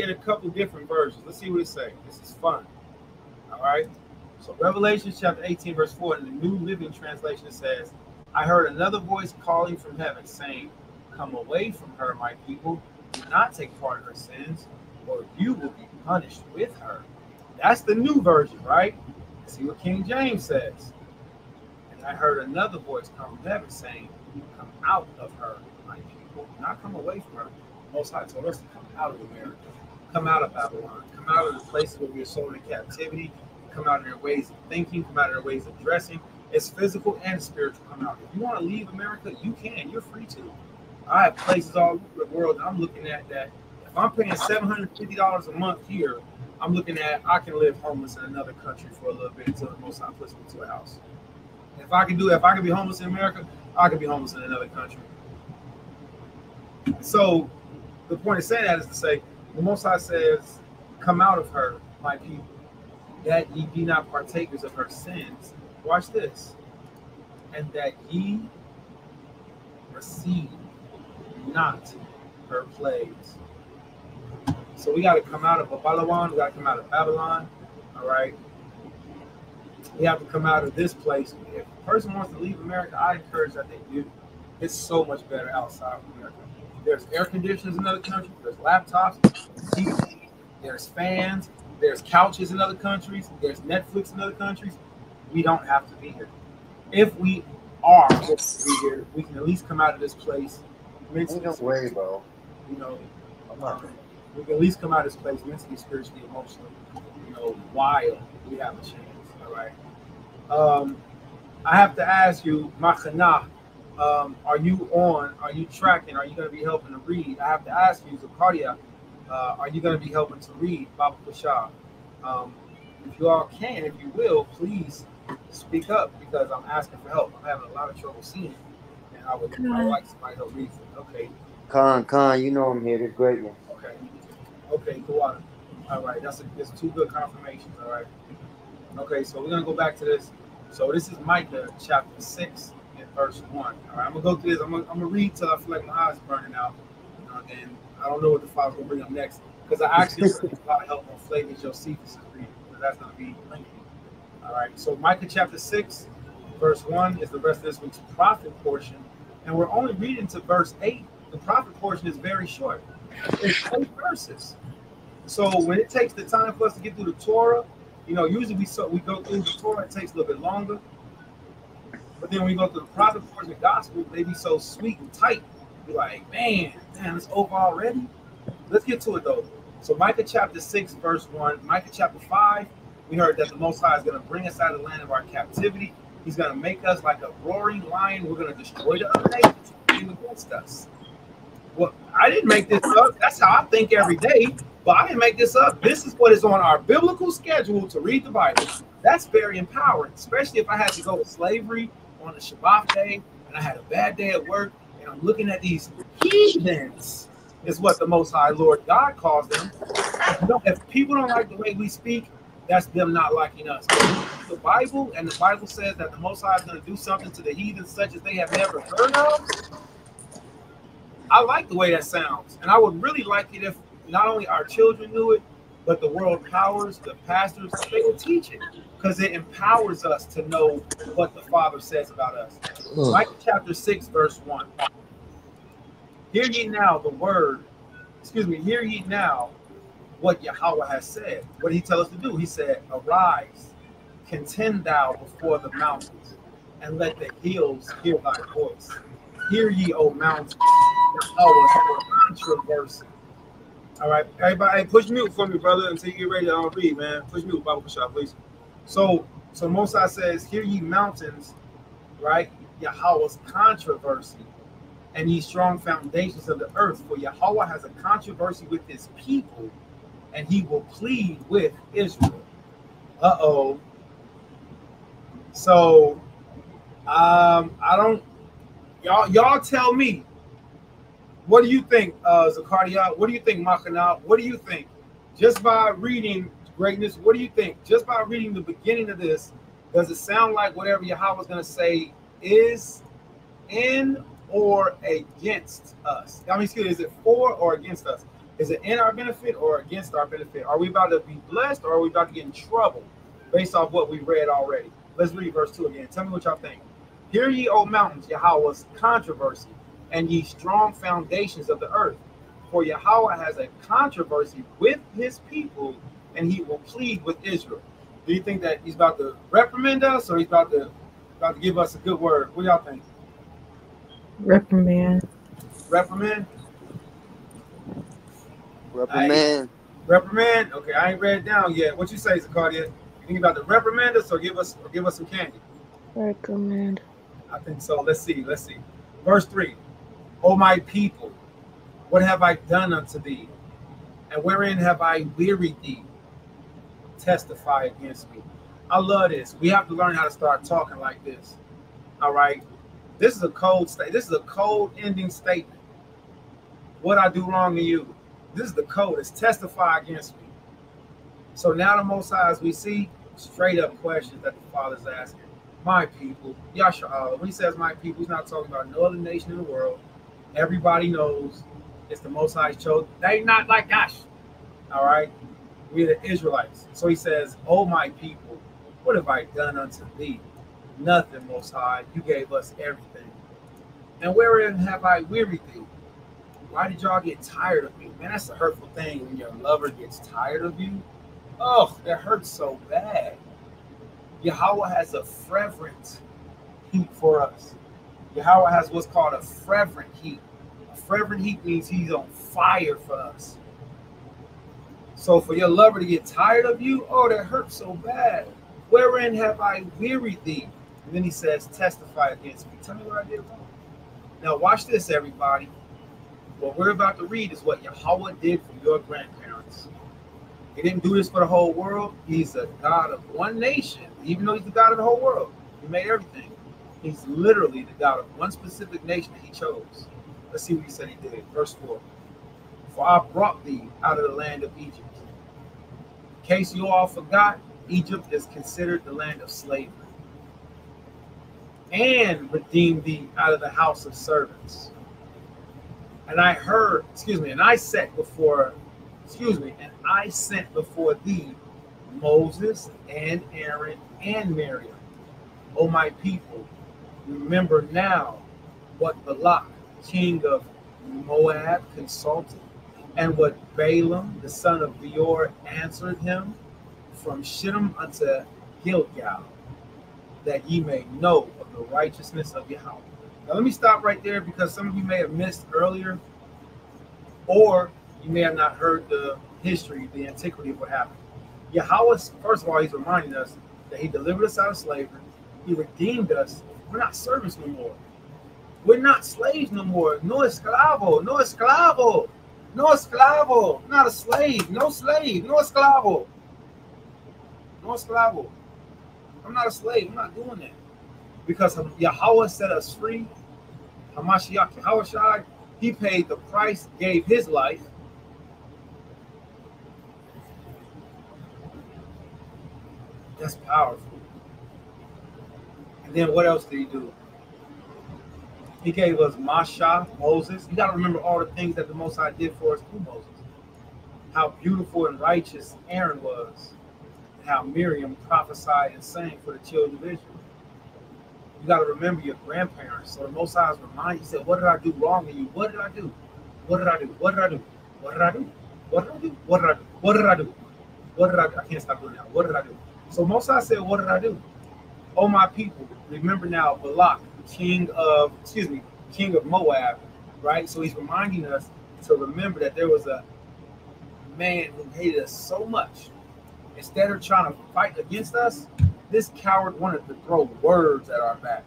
a couple different versions. Let's see what it says. This is fun. All right. So Revelation chapter 18, verse 4, in the New Living Translation, it says, I heard another voice calling from heaven, saying, come away from her, my people. Do not take part in her sins, or you will be punished with her. That's the new version, right? See what King James says. And I heard another voice come from heaven saying, come out of her, my people. Not come away from her. Most High told us to come out of America, come out of Babylon, come out of the places where we are sold in captivity, come out of their ways of thinking, come out of their ways of dressing. It's physical and spiritual. Come out. If you want to leave America, you can. You're free to. I have places all over the world that I'm looking at that if I'm paying $750 a month here, I'm looking at I can live homeless in another country for a little bit until the Most High puts me to a house. If I can be homeless in America, I can be homeless in another country. So the point of saying that is to say, the Most High says, come out of her, my people, that ye be not partakers of her sins. Watch this. And that ye receive not her plagues. So we got to come out of Babylon. We got to come out of Babylon. All right. We have to come out of this place. If a person wants to leave America, I encourage that they do. It's so much better outside of America. There's air conditioners in other countries. There's laptops. TV, there's fans. There's couches in other countries. There's Netflix in other countries. We don't have to be here. If we are supposed to be here, we can at least come out of this place. No way, bro. You know, I'm not. we can at least come out of this place mentally, spiritually, emotionally, while we have a chance. All right. I have to ask you, Machana, are you on? Are you tracking? Are you going to be helping to read? I have to ask you, Zakaria, are you going to be helping to read Baba Kushah? If you all can, if you will, please speak up because I'm asking for help. I'm having a lot of trouble seeing it, and I would like somebody to help read it. Okay. Khan, you know I'm here. This great one. Okay, cool. All right, that's two good confirmations. All right. Okay, so we're gonna go back to this. So this is Micah chapter 6 and verse 1. All right, I'm gonna go through this. I'm gonna read till I feel like my eyes burning out, and I don't know what the file's gonna bring up next because I actually need a lot of help on Flavius Josephus' reading because that's gonna be lengthy. All right, so Micah chapter 6, verse 1 is the rest of this week's prophet portion, and we're only reading to verse 8. The prophet portion is very short. It's 8 verses. So when it takes the time for us to get through the Torah, usually we go through the Torah, it takes a little bit longer. But then when we go through the prophet portion of the gospel, they be so sweet and tight. You're like, man, it's over already. Let's get to it though. So Micah chapter 6, verse 1, Micah chapter 5, we heard that the Most High is going to bring us out of the land of our captivity. He's going to make us like a roaring lion. We're going to destroy the other nations fighting against us. Well, I didn't make this up. That's how I think every day. But I didn't make this up. This is what is on our biblical schedule to read the Bible. That's very empowering, especially if I had to go to slavery on a Shabbat day and I had a bad day at work and I'm looking at these heathens, is what the Most High Lord God calls them. If people don't like the way we speak, that's them not liking us. The Bible, and the Bible says that the Most High is going to do something to the heathens such as they have never heard of. I like the way that sounds, and I would really like it if not only our children knew it, but the world powers, the pastors, they would teach it because it empowers us to know what the Father says about us. Micah chapter 6, verse 1. Hear ye now hear ye now what Yahweh has said. What did he tell us to do? He said, arise, contend thou before the mountains, and let the hills hear thy voice. Hear ye, O mountains, Yahweh controversy. All right, everybody, hey, push mute for me, brother, until you get ready to read, man. Push mute, Bible Kushah, please. So Mosai says, hear ye mountains, right? Yahweh's controversy, and ye strong foundations of the earth. For Yahweh has a controversy with his people, and he will plead with Israel. Uh-oh. So, I don't, y'all tell me. What do you think, Zakaria? What do you think, Machana? What do you think? Just by reading greatness, what do you think? Just by reading the beginning of this, does it sound like whatever Yahweh is going to say is in or against us? I mean, excuse me, is it for or against us? Is it in our benefit or against our benefit? Are we about to be blessed or are we about to get in trouble based off what we read already? Let's read verse 2 again. Tell me what y'all think. Hear ye, O mountains, Yahweh's controversy, and ye strong foundations of the earth. For Yahweh has a controversy with his people, and he will plead with Israel. Do you think that he's about to reprimand us, or he's about to give us a good word? What do y'all think? Reprimand. Reprimand? Reprimand. Reprimand? Okay, I ain't read it down yet. What you say, Zakaria? You think about to reprimand us or give us some candy? Reprimand. I think so. Let's see. Verse 3. O my people, what have I done unto thee? And wherein have I wearied thee? Testify against me. I love this. We have to learn how to start talking like this. All right. This is a cold state. This is a cold ending statement. What I do wrong to you. This is the code. It's testify against me. So now the Most High, as we see, straight up questions that the Father's asking. My people, Yasha'Allah. When he says my people, he's not talking about no other nation in the world. Everybody knows it's the Most High's chosen. They not like us. All right. We're the Israelites. So he says, oh, my people, what have I done unto thee? Nothing, Most High. You gave us everything. And wherein have I wearied thee? Why did y'all get tired of me? Man, that's a hurtful thing when your lover gets tired of you. Oh, that hurts so bad. Yahweh has a fervent heat for us. Yahweh has what's called a fervent heat. A fervent heat means he's on fire for us. So for your lover to get tired of you, oh, that hurts so bad. Wherein have I wearied thee? And then he says, testify against me. Tell me what I did wrong. Now watch this, everybody. What we're about to read is what Yahweh did for your grandparents. He didn't do this for the whole world. He's a God of one nation. Even though he's the God of the whole world, he made everything. He's literally the God of one specific nation that he chose. Let's see what he said he did. Verse 4. For I brought thee out of the land of Egypt. In case you all forgot, Egypt is considered the land of slavery. And redeemed thee out of the house of servants. And I heard, and I sent before thee Moses and Aaron and Miriam. O my people, remember now what Balak, king of Moab, consulted, and what Balaam, the son of Beor, answered him from Shittim unto Gilgal, that ye may know of the righteousness of Yahweh. Now let me stop right there because some of you may have missed earlier, or you may have not heard the history, the antiquity of what happened. Yahweh, first of all, he's reminding us that he delivered us out of slavery. He redeemed us. We're not servants no more. We're not slaves no more. No esclavo, no esclavo, no esclavo. Not a slave, no slave, no esclavo. No esclavo. I'm not a slave. I'm not doing that. Because Yahweh set us free. Hamashiach Yahweh, he paid the price, gave his life. That's powerful. And then what else did he do? He gave us Masha, Moses. You got to remember all the things that the Most High did for us through Moses. How beautiful and righteous Aaron was. And how Miriam prophesied and sang for the children of Israel. You got to remember your grandparents. So the Most High is reminding you, he said, what did I do wrong to you? What did I do? What did I do? What did I do? What did I do? What did I do? What did I do? What did I do? What did I do? I can't stop doing that. What did I do? So Most High said, what did I do? Oh, my people, remember now Balak, king of Moab, right? So he's reminding us to remember that there was a man who hated us so much. Instead of trying to fight against us, this coward wanted to throw words at our back.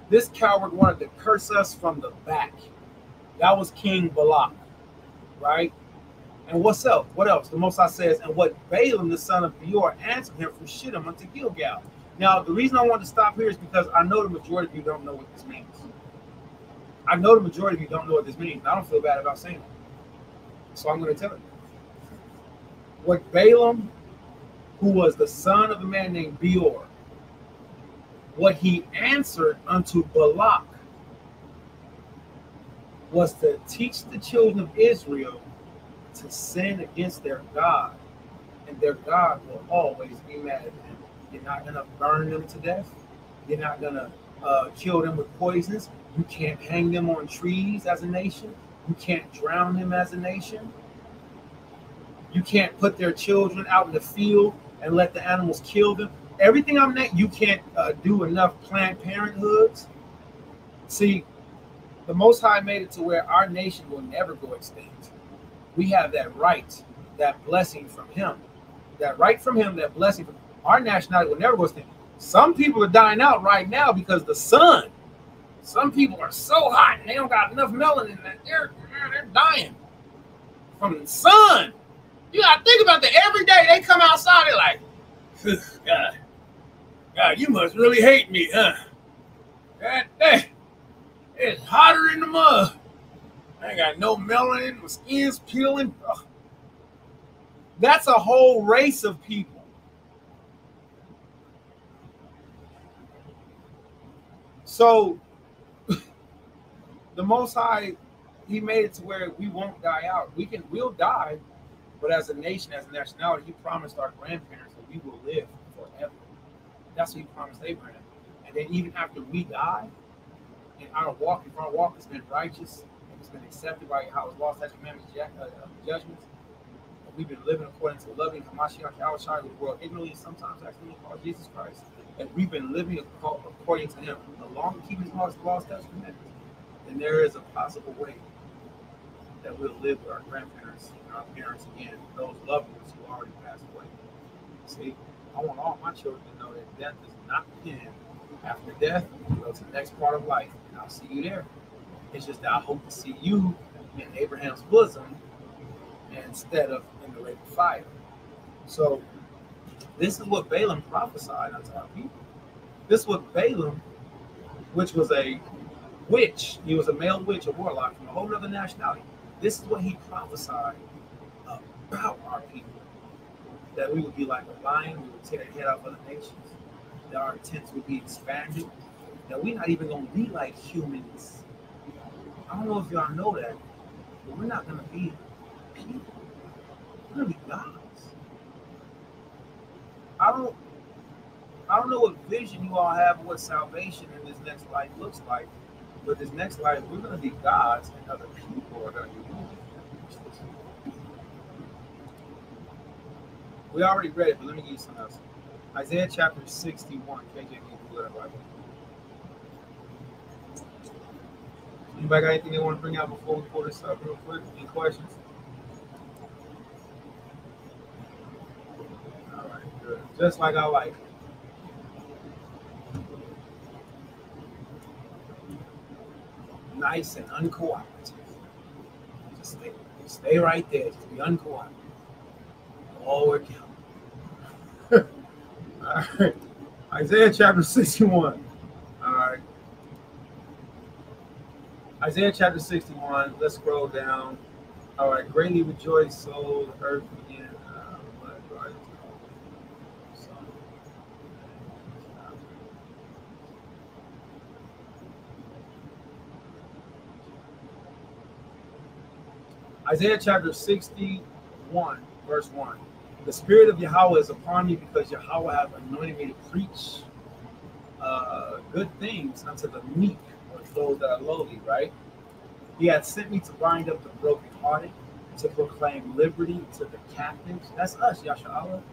This coward wanted to curse us from the back. That was King Balak, right? And what's up? What else? The Most High says, and what Balaam, the son of Beor, answered him from Shittim unto Gilgal. Now, the reason I want to stop here is because I know the majority of you don't know what this means. I know the majority of you don't know what this means. I don't feel bad about saying it. So I'm going to tell you. What Balaam, who was the son of a man named Beor, what he answered unto Balak was to teach the children of Israel to sin against their God. And their God will always be mad at them. You're not going to burn them to death. You're not going to kill them with poisons. You can't hang them on trees as a nation. You can't drown them as a nation. You can't put their children out in the field and let the animals kill them. Everything I'm saying, you can't do enough Planned Parenthoods. See, the Most High made it to where our nation will never go extinct. We have that right, that blessing from him. That right from him, that blessing from him. Our nationality will never go extinct. Some people are dying out right now because the sun. Some people are so hot and they don't got enough melanin that they're dying from the sun. You gotta think about that. Every day they come outside, they're like, God, you must really hate me, huh? God dang, it's hotter in the mud. I ain't got no melanin, my skin's peeling. Ugh. That's a whole race of people. So the Most High, he made it to where we won't die out. We'll die, but as a nation, as a nationality, he promised our grandparents that we will live forever. That's what he promised Abraham. And then even after we die, in our walk, if our walk has been righteous, and it's been accepted by Yahweh's laws, statutes, commandments, judgments, and we've been living according to loving Hamashiach Yahweh, who the world ignorantly and sometimes actually called Jesus Christ, and we've been living according to him, along with keeping his laws, statutes, commandments, then there is a possible way that we'll live with our grandparents and our parents again, those loved ones who already passed away. See, I want all my children to know that death is not the end. After death, you go to the next part of life, and I'll see you there. It's just that I hope to see you in Abraham's bosom instead of in the lake of fire. So this is what Balaam prophesied unto our people. This is what Balaam, which was a witch, he was a male witch, a warlock from a whole other nationality. This is what he prophesied about our people. That we would be like a lion, we would tear the head off other nations, that our tents would be expanded, that we're not even going to be like humans. I don't know if y'all know that, but we're not going to be people. We're going to be gods. I don't know what vision you all have of what salvation in this next life looks like, but this next life, we're going to be gods and other people are going to be humans. We already read it, but let me give you something else. Isaiah chapter 61. KJ, can you pull that up? Anybody got anything they want to bring out before we pull this up real quick? Any questions? All right, good. Just like I like. Nice and uncooperative. Just stay right there. Just be uncooperative. All work out. All right. Isaiah chapter 61. All right. Isaiah chapter 61. Let's scroll down. All right. Greatly rejoice, soul, the earth again. Isaiah chapter 61, verse 1. The Spirit of Yahweh is upon me because Yahweh hath anointed me to preach good things unto the meek, or those that are lowly, right? He hath sent me to bind up the brokenhearted, to proclaim liberty to the captives. That's us, Yahshua,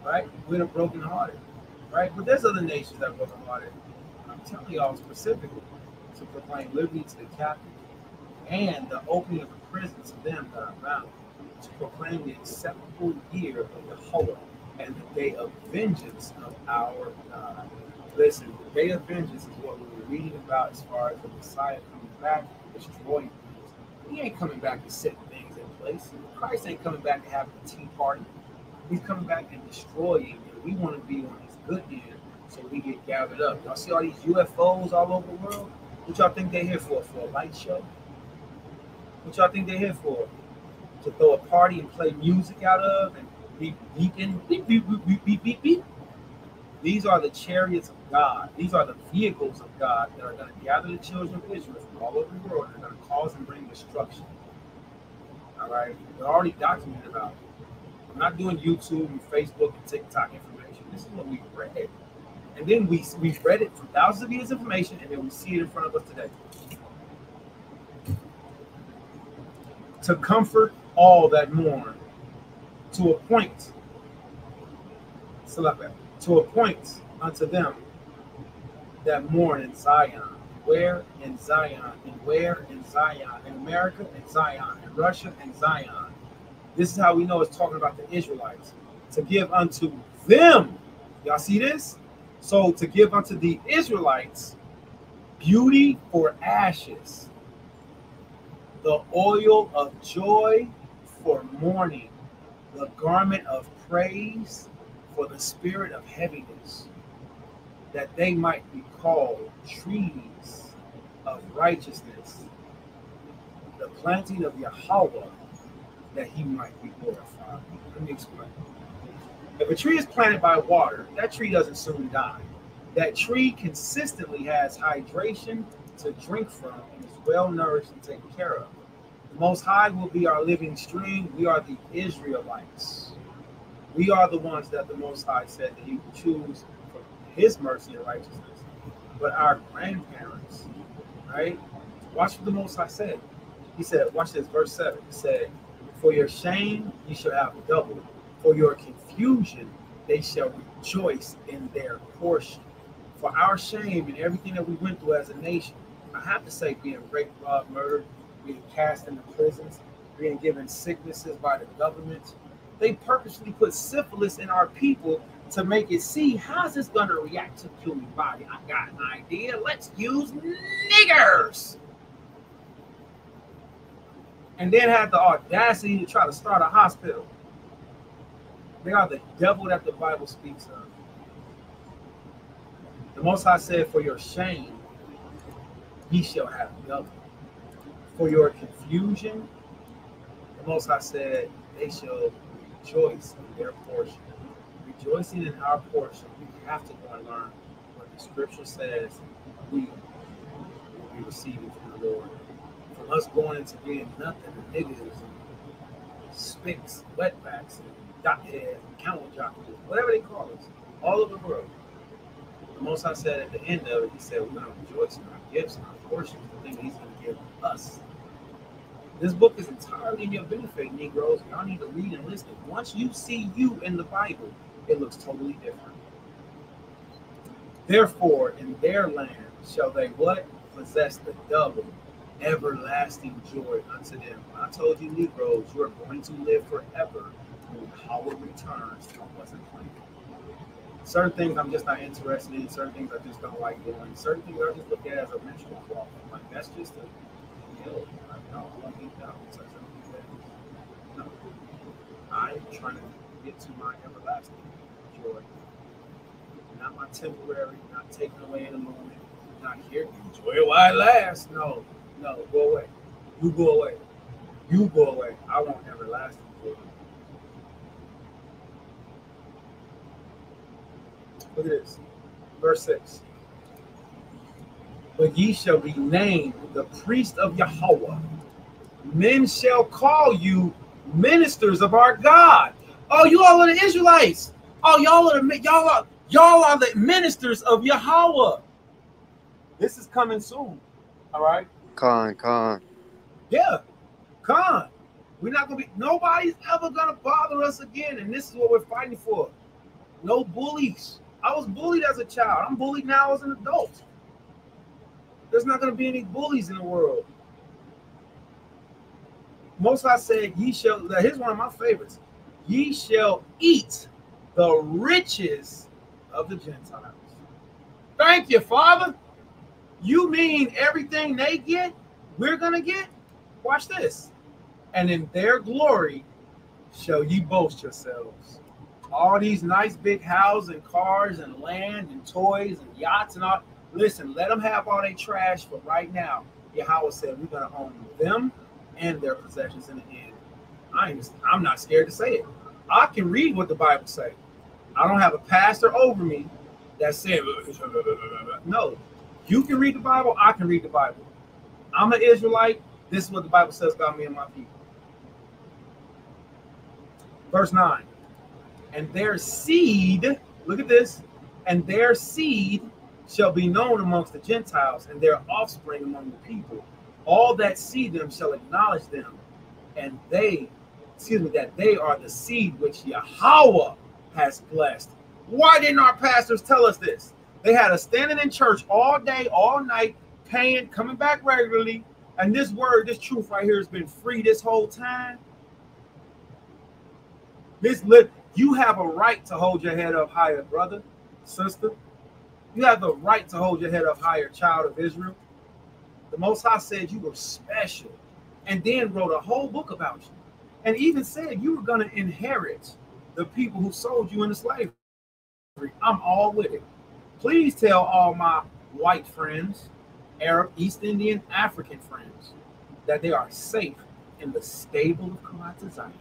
right? We're the brokenhearted, right? But there's other nations that are brokenhearted. I'm telling y'all specifically to proclaim liberty to the captives and the opening of the prison to them that are bound, to proclaim the acceptable year of Yahweh and the day of vengeance of our God. Listen, the day of vengeance is what we were reading about as far as the Messiah coming back to destroy things. He ain't coming back to set things in place. Christ ain't coming back to have a tea party. He's coming back and destroying, and we want to be on his good end so we get gathered up. Y'all see all these UFOs all over the world? What y'all think they're here for? For a light show? What y'all think they're here for? To throw a party and play music out of and beep, beeping, beep, beep, beep, beep, beep, beep, beep. These are the chariots of God. These are the vehicles of God that are going to gather the children of Israel from all over the world and are going to cause and bring destruction. All right? They're already documented about it. I'm not doing YouTube and Facebook and TikTok information. This is what we've read. And then we've read it from thousands of years of information, and then we see it in front of us today. To comfort all that mourn, to appoint unto them that mourn in Zion. Where? In Zion. And where? In Zion. In America? In Zion. In Russia? In Zion. This is how we know it's talking about the Israelites. To give unto them. Y'all see this? So to give unto the Israelites beauty for ashes, the oil of joy for mourning, the garment of praise for the spirit of heaviness, that they might be called trees of righteousness, the planting of Yahweh, that he might be glorified. Let me explain. If a tree is planted by water, that tree doesn't soon die. That tree consistently has hydration to drink from and is well nourished and taken care of. The Most High will be our living stream. We are the Israelites. We are the ones that the Most High said that he would choose for his mercy and righteousness. But our grandparents, right? Watch what the Most High said. He said, watch this, verse 7. He said, for your shame, you shall have double. For your confusion, they shall rejoice in their portion. For our shame and everything that we went through as a nation, I have to say, being raped, robbed, murdered, being cast into prisons, being given sicknesses by the government. They purposely put syphilis in our people to make it see how's this going to react to the human body. I got an idea. Let's use niggers. And then had the audacity to try to start a hospital. They are the devil that the Bible speaks of. The Most High said, for your shame, ye shall have double. For your confusion, the Most High said, they shall rejoice in their portion. Rejoicing in our portion, we have to go and learn what the scripture says we will be receiving from the Lord. From us going into being nothing, and niggas, and spicks, wetbacks, and dotheads, and camel jockeys, whatever they call us, all over the world. The Most High said at the end of it, he said, we're going to rejoice in our gifts and our portions, the thing he's going to give us. This book is entirely in your benefit, Negroes. Y'all need to read and listen. Once you see you in the Bible, it looks totally different. Therefore, in their land shall they what? Possess the double, everlasting joy unto them. I told you, Negroes, you are going to live forever when Howard returns. I wasn't playing. Certain things I'm just not interested in. Certain things I just don't like doing. Certain things I just look at as a menstrual cloth. I'm like, that's just a, no, I don't need that. No. I'm trying to get to my everlasting joy. Not my temporary, not taken away in a moment, not here. Enjoy it while it lasts. No, go away. You go away. You go away. I want everlasting joy. Look at this. Verse 6. But ye shall be named the priest of Yahweh. Men shall call you ministers of our God. Oh, you all are the Israelites. Oh, y'all are the ministers of Yahweh. This is coming soon. All right. Con. Yeah. Con. We're not gonna be, nobody's ever gonna bother us again. And this is what we're fighting for. No bullies. I was bullied as a child. I'm bullied now as an adult. There's not going to be any bullies in the world. Most High said, ye shall, here's one of my favorites. Ye shall eat the riches of the Gentiles. Thank you, Father. You mean everything they get, we're going to get? Watch this. And in their glory shall ye boast yourselves. All these nice big houses and cars and land and toys and yachts and all. Listen, let them have all their trash for right now. Yahweh said we're going to own them and their possessions in the end. I'm not scared to say it. I can read what the Bible says. I don't have a pastor over me that said, no. You can read the Bible. I can read the Bible. I'm an Israelite. This is what the Bible says about me and my people. Verse 9. And their seed, look at this, and their seed shall be known amongst the Gentiles, and their offspring among the people. All that see them shall acknowledge them, and that they are the seed which Yahweh has blessed. Why didn't our pastors tell us this? They had us standing in church all day, all night, paying, coming back regularly, and this word, this truth right here has been free this whole time. You have a right to hold your head up higher, brother, sister. You have the right to hold your head up higher, child of Israel. The Most High said you were special, and then wrote a whole book about you, and even said you were going to inherit the people who sold you into slavery. I'm all with it. Please tell all my white friends, Arab, East Indian, African friends, that they are safe in the stable of Karat Zion.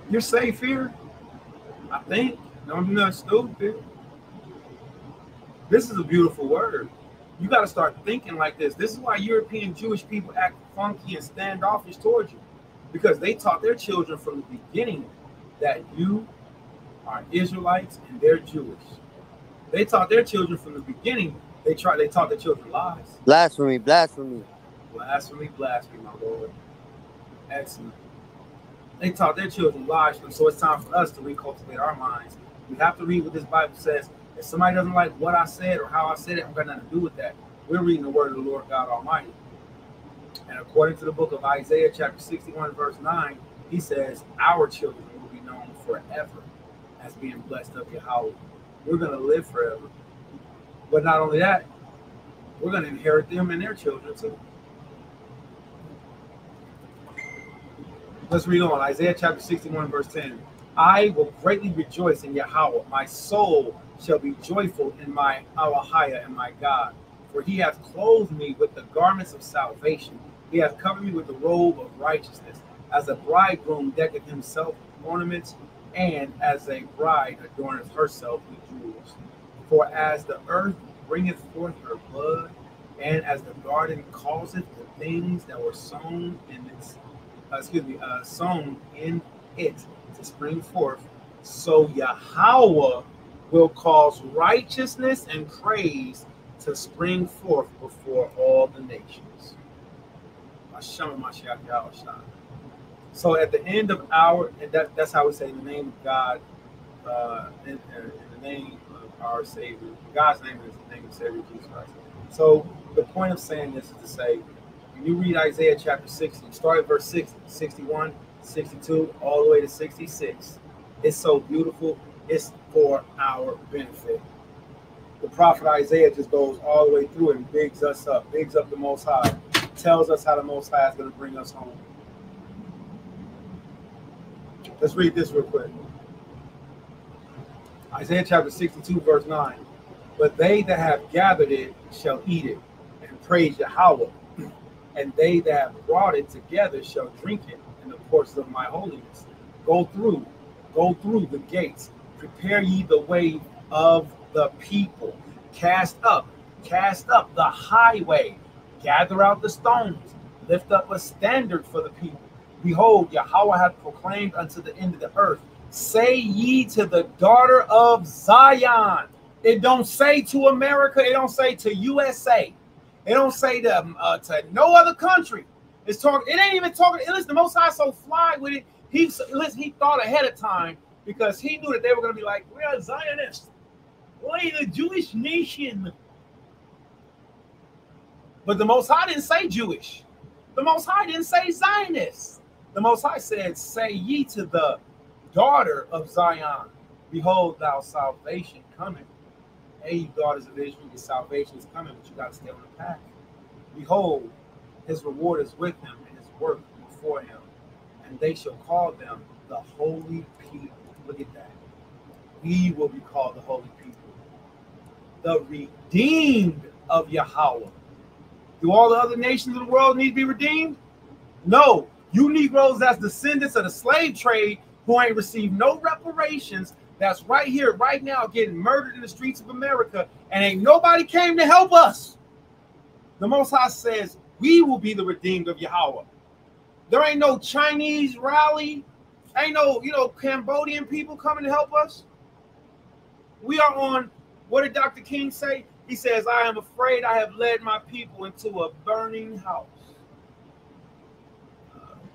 You're safe here, I think. I'm not stupid. This is a beautiful word. You got to start thinking like this. This is why European Jewish people act funky and standoffish towards you, because they taught their children from the beginning that you are Israelites and they're Jewish. They taught their children from the beginning. They taught their children lies. Blasphemy. Blasphemy, my Lord. Excellent. They taught their children lies, so it's time for us to recultivate our minds. We have to read what this Bible says. If somebody doesn't like what I said or how I said it, I'm got nothing to do with that. We're reading the word of the Lord God Almighty. And according to the book of Isaiah, chapter 61, verse 9, he says, our children will be known forever as being blessed of Yahweh. We're going to live forever. But not only that, we're going to inherit them and their children too. Let's read on. Isaiah chapter 61, verse 10. I will greatly rejoice in Yahweh. My soul shall be joyful in my Elohiah and my God. For he hath clothed me with the garments of salvation. He hath covered me with the robe of righteousness. As a bridegroom decketh himself with ornaments, and as a bride adorneth herself with jewels. For as the earth bringeth forth her bud, and as the garden causeth the things that were sown in its sown in it to spring forth, so Yahweh will cause righteousness and praise to spring forth before all the nations. So at the end of our, and that's how we say in the name of God, in the name of our Savior. God's name is the name of Savior Jesus Christ. So the point of saying this is to say, when you read Isaiah chapter 60, start at verse 60, 61, 62, all the way to 66. It's so beautiful. It's for our benefit. The prophet Isaiah just goes all the way through and bigs us up, bigs up the Most High, tells us how the Most High is going to bring us home. Let's read this real quick. Isaiah chapter 62, verse 9. But they that have gathered it shall eat it and praise Yahweh. And they that have brought it together shall drink it in the courts of my holiness. Go through the gates. Prepare ye the way of the people. Cast up the highway. Gather out the stones. Lift up a standard for the people. Behold, Yahweh hath proclaimed unto the end of the earth. Say ye to the daughter of Zion. It don't say to America. It don't say to USA. It don't say to no other country. It's talking. It ain't even talking. Listen, the Most High so fly with it. He thought ahead of time because he knew that they were going to be like, we are Zionists. We're the Jewish nation. But the Most High didn't say Jewish. The Most High didn't say Zionists. The Most High said, say ye to the daughter of Zion, behold, thou salvation coming. Hey, you daughters of Israel, your salvation is coming, but you got to stay on the path. Behold, his reward is with him and his work before him, and they shall call them the holy people. Look at that. We will be called the holy people, the redeemed of Yahweh. Do all the other nations of the world need to be redeemed? No. You Negroes that's descendants of the slave trade who ain't received no reparations, that's right here, right now, getting murdered in the streets of America, and ain't nobody came to help us. The Most High says we will be the redeemed of Yahweh. There ain't no Chinese rally, ain't no, Cambodian people coming to help us. We are on, what did Dr. King say? He says, I am afraid I have led my people into a burning house.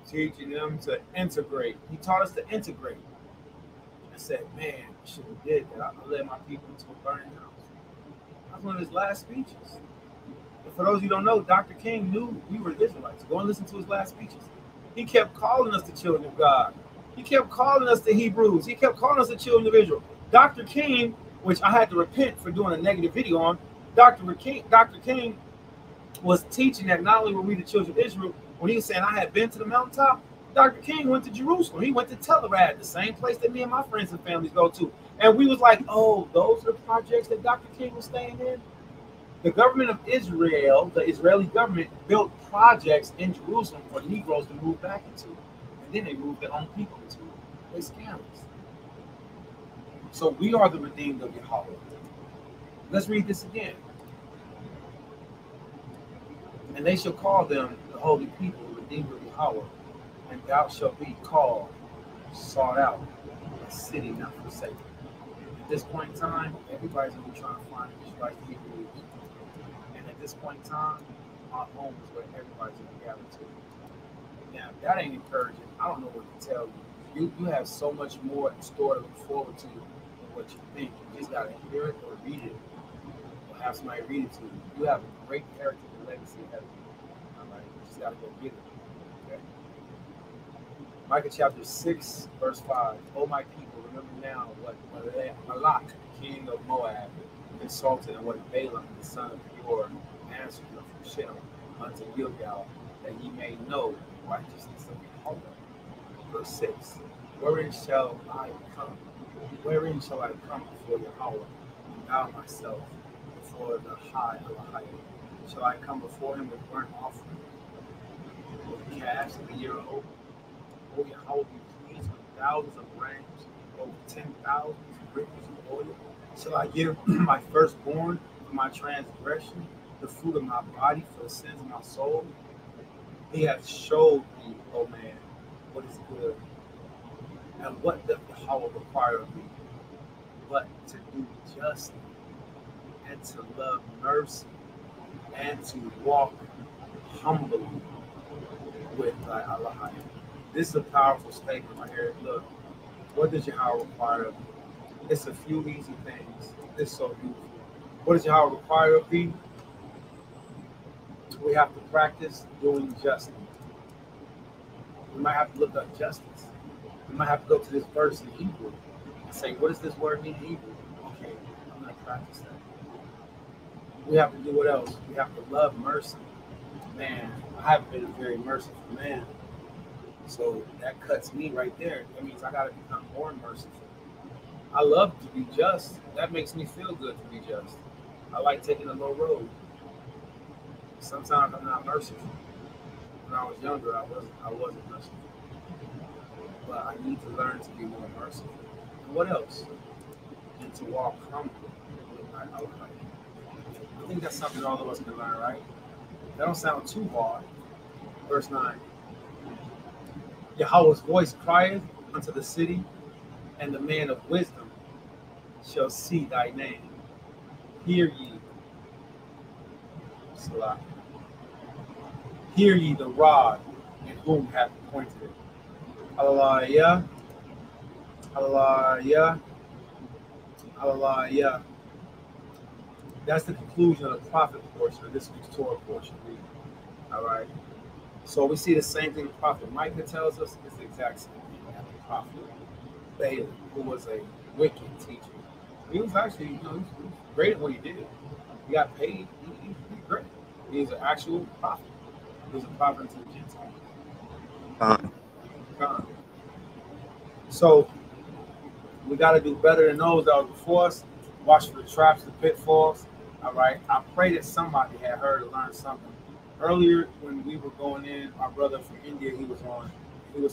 Teaching them to integrate. He taught us to integrate. I said, man, I should have did that. I led my people into a burning house. That was one of his last speeches. And for those who don't know, Dr. King knew we were Israelites. Go and listen to his last speeches. He kept calling us the children of God. He kept calling us the Hebrews. He kept calling us the children of Israel. Dr. King, which I had to repent for doing a negative video on, Dr. King was teaching that not only were we the children of Israel, when he was saying I had been to the mountaintop, Dr. King went to Jerusalem. He went to Tel Aviv, the same place that me and my friends and families go to. And we was like, oh, those are the projects that Dr. King was staying in? The government of Israel, the Israeli government, built projects in Jerusalem for Negroes to move back into. And then they moved their own people into it. They scams. So we are the redeemed of Yahweh. Let's read this again. And they shall call them the holy people, the redeemed of Yahweh, and thou shalt be called, sought out, a city not forsaken. At this point in time, everybody's going to be trying to find Israelites to Hebrews. And at this point in time, our home is where everybody's going to gather to. Now, if that ain't encouraging, I don't know what to tell you. You have so much more in store to look forward to what you think. You just gotta hear it or read it, or have somebody read it to you. You have a great heritage and legacy ahead of you. All right, you just gotta go get it. Okay. Micah chapter 6, verse 5. O my people, remember now what Balak, king of Moab, insulted, and what Balaam, the son of Beor, answered from Shittim unto Gilgal, that ye may know the righteousness of Jehovah. Verse 6. Wherein shall I come? Wherein shall I come before Yahweh and bow myself before the high Elohim? Shall I come before him with burnt offering, with calves of a year old? O Yahweh, be pleased with thousands of rams, over 10,000 rivers of oil? Shall I give my firstborn for my transgression, the fruit of my body for the sins of my soul? He hath showed me, O man, what is good. And what doth Yahweh require of me? But to do justly, and to love mercy, and to walk humbly with thy Elohim. This is a powerful statement right here. Look, what does Yahweh require of you? It's a few easy things. It's so beautiful. What does Yahweh require of thee? We have to practice doing justice. We might have to look up justice. We might have to go to this verse in Hebrew and say, what does this word mean in Hebrew? Okay, I'm going to practice that. We have to do what else? We have to love mercy. Man, I haven't been a very merciful man. So that cuts me right there. That means I got to become more merciful. I love to be just. That makes me feel good to be just. I like taking the low road. Sometimes I'm not merciful. When I was younger, I wasn't merciful. But I need to learn to be more merciful. And what else? And to walk humbly with my Elohim. I think that's something all of us can learn, right? That don't sound too hard. Verse 9. Yahweh's voice crieth unto the city, and the man of wisdom shall see thy name. Hear ye, Salah. Hear ye the rod, and whom hath appointed it. Hallelujah. Hallelujah. Hallelujah. That's the conclusion of the prophet portion of this week's Torah portion. All right. So we see the same thing the prophet Micah tells us. It's the exact same thing that the prophet Balaam, who was a wicked teacher. He was actually, he was great at what he did. He got paid. He's great. He's an actual prophet. He was a prophet to the Gentiles. So we got to do better than those that were before us. Watch for the traps, the pitfalls. All right. I pray that somebody had heard or learned something. Earlier, when we were going in, our brother from India, he was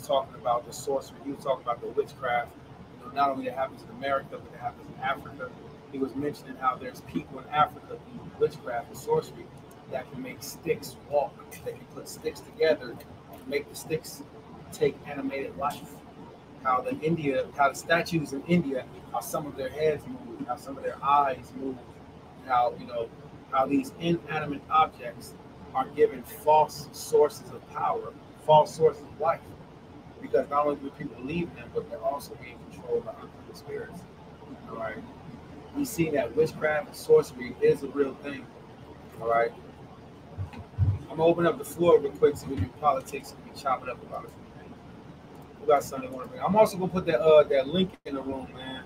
talking about the sorcery. He was talking about the witchcraft. You know, not only that happens in America, but it happens in Africa. He was mentioning how there's people in Africa who do witchcraft and sorcery that can make sticks walk. They can put sticks together and make the sticks take animated life. How the statues in India, how some of their heads move, how some of their eyes move, how these inanimate objects are given false sources of power, false sources of life. Because not only do people believe in them, but they're also being controlled by unclean spirits. All right. We see that witchcraft and sorcery is a real thing. All right. I'm gonna open up the floor real quick so we do politics and we chop it up about it. We got something I want to bring. I'm also gonna put that link in the room, man.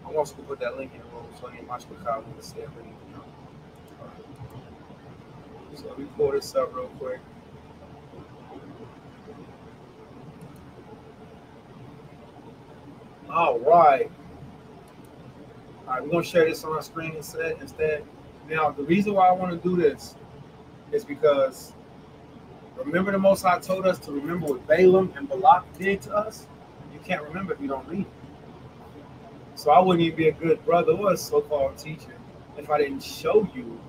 I'm also gonna put that link in the room so any Mashka want to say everything. So let me pull this up real quick. All right. All right, we're going to share this on our screen instead. Now, the reason why I want to do this is because remember the Most High told us to remember what Balaam and Balak did to us? You can't remember if you don't read it. So I wouldn't even be a good brother or a so-called teacher if I didn't show you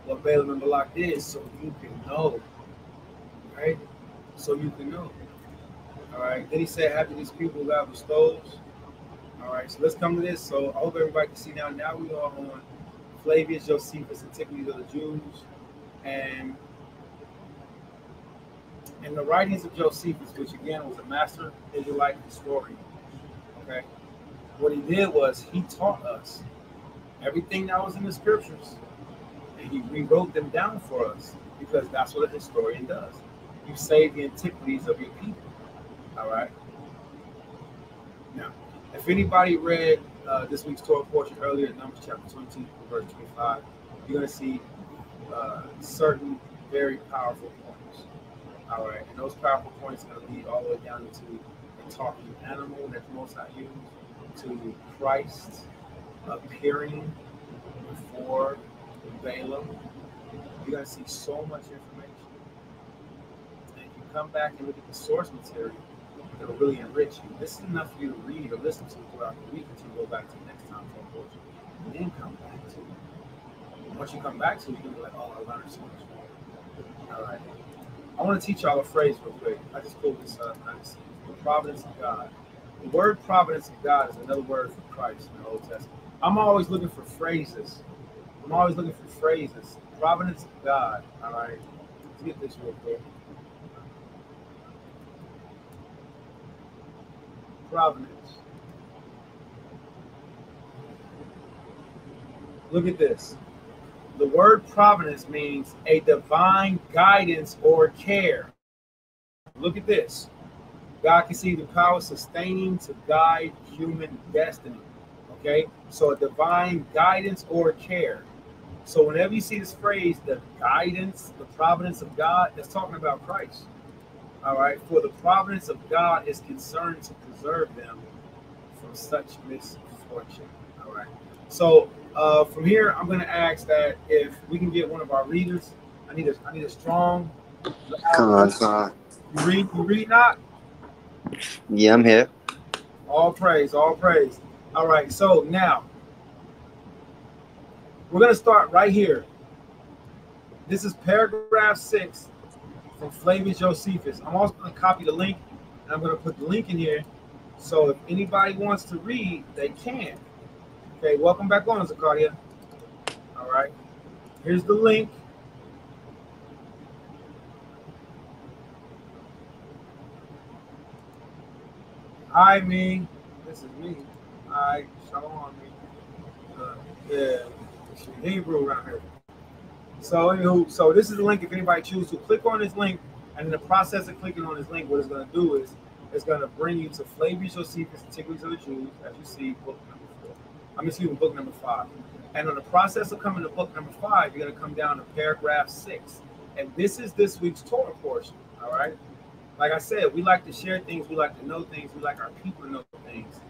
what Balaam and Balak did so you can know. Right? So you can know. All right. Then he said, happy these people who have the stoves. All right. So let's come to this. So I hope everybody can see now. Now we are on Flavius Josephus, Antiquities of the Jews. And in the writings of Josephus, which again was a master Israelite historian. Okay. What he did was he taught us everything that was in the scriptures, and he rewrote them down for us because that's what a historian does. You save the antiquities of your people. All right. Now, if anybody read this week's Torah portion earlier, Numbers chapter 22, verse 25, you're going to see certain very powerful points. All right. And those powerful points are going to lead all the way down into the talking animal that the Most High used, to Christ appearing before Balaam. You're going to see so much information. And if you come back and look at the source material, it'll really enrich you. This is enough for you to read or listen to throughout the week until you go back to the next time for portion. And then come back to it. And once you come back to it, you'll be like, oh, I learned so much more. All right. I want to teach y'all a phrase real quick. I just pulled this up. The providence of God. The word providence of God is another word for Christ in the Old Testament. I'm always looking for phrases. Providence of God. All right. Let's get this real quick. Providence. Look at this. The word providence means a divine guidance or care. Look at this. God can see the power sustaining to guide human destiny. Okay? So a divine guidance or care. So whenever you see this phrase, the guidance, the providence of God, that's talking about Christ. All right? For the providence of God is concerned to preserve them from such misfortune. All right? So from here, I'm going to ask that if we can get one of our readers, I need a strong. Come on. You read not? Yeah, I'm here. All praise, all praise. All right, so now we're going to start right here. This is paragraph 6 from Flavius Josephus. I'm also going to copy the link, and I'm going to put the link in here. So if anybody wants to read, they can. Okay, welcome back on, Zakaria. All right, here's the link. Hi, me. This is me. Hi, shalom, me. Yeah, it's Hebrew around here. So, anywho, so this is the link. If anybody chooses to click on this link, and in the process of clicking on this link, what it's going to do is it's going to bring you to Flavius Josephus, Antiquities of the Jews, as you see, book number 4. Book number 5. And on the process of coming to book number 5, you're going to come down to paragraph 6. And this is this week's Torah portion. All right. Like I said, we like to share things. We like to know things. We like our people to know things.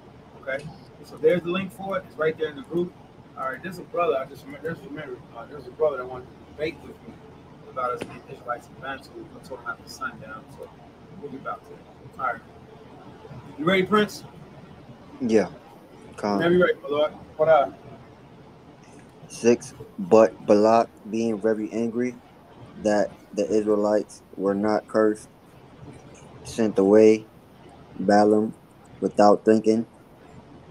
Okay. So there's the link for it. It's right there in the group. All right. There's a brother. I just remember. There's a brother that wanted to debate with me about us being Israelites and Bantu. We're talking about the sundown. So we'll get back to it. All right. You ready, Prince? Yeah. Come. Maybe ready, my Lord. What up? 6. But Balak, being very angry that the Israelites were not cursed, sent away Balaam without thinking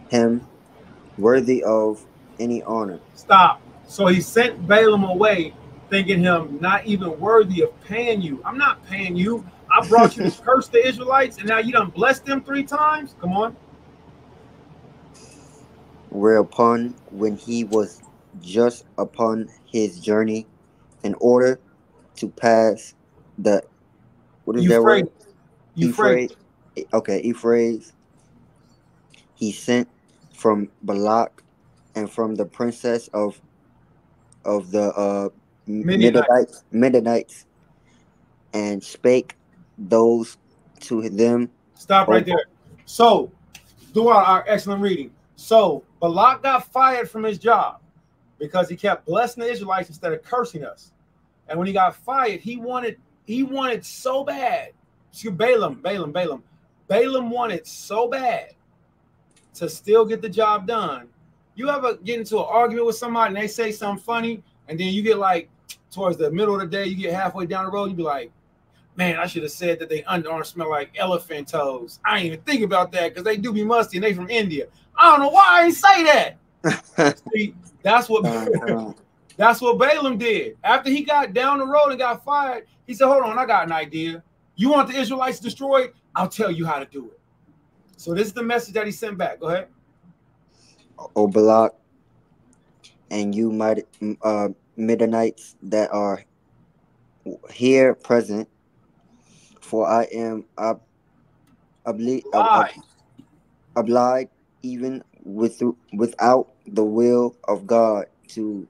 him worthy of any honor. Stop. So he sent Balaam away, thinking him not even worthy of paying you. I'm not paying you. I brought you to curse the Israelites, and now you done blessed them 3 times? Come on. Whereupon, when he was just upon his journey, in order to pass the Euphrates. Okay, Euphrates. He sent from Balak and from the princess of the Midianites, and spake those to them. Stop right there. So, throughout our excellent reading, so Balak got fired from his job because he kept blessing the Israelites instead of cursing us. And when he got fired, he wanted so bad. Balaam wanted so bad to still get the job done. You ever get into an argument with somebody and they say something funny, and then you get like towards the middle of the day, you get halfway down the road, you be like, man, I should have said that they underarms smell like elephant toes. I ain't even think about that because they do be musty and they from India. I don't know why I ain't say that. See, that's what Balaam did. After he got down the road and got fired, he said, hold on, I got an idea. You want the Israelites destroyed? I'll tell you how to do it. So this is the message that he sent back. Go ahead. Obalak, and you might Midianites that are here present, for I am obli- ob- ob- Why? obliged even without the will of God to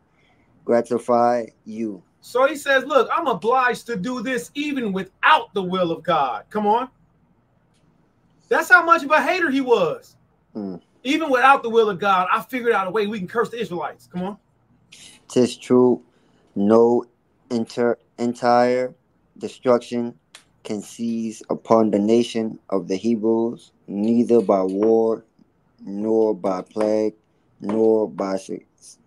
gratify you. So he says, look, I'm obliged to do this even without the will of God. Come on. That's how much of a hater he was. Mm. Even without the will of God, I figured out a way we can curse the Israelites. Come on. 'Tis true, no entire destruction can seize upon the nation of the Hebrews, neither by war, nor by plague, nor by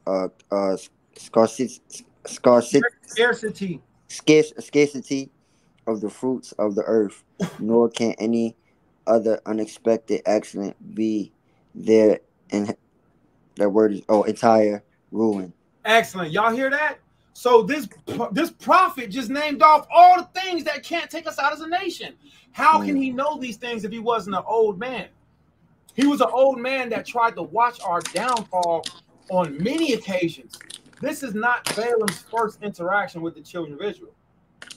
uh, uh, scarcity, scarcity, Scarcity. scarcity of the fruits of the earth, nor can any other unexpected accident be there in that word is entire ruin. Excellent. Y'all hear that? So this prophet just named off all the things that can't take us out as a nation. How can he know these things if he wasn't an old man? He was an old man that tried to watch our downfall on many occasions. This is not Balaam's first interaction with the children of Israel.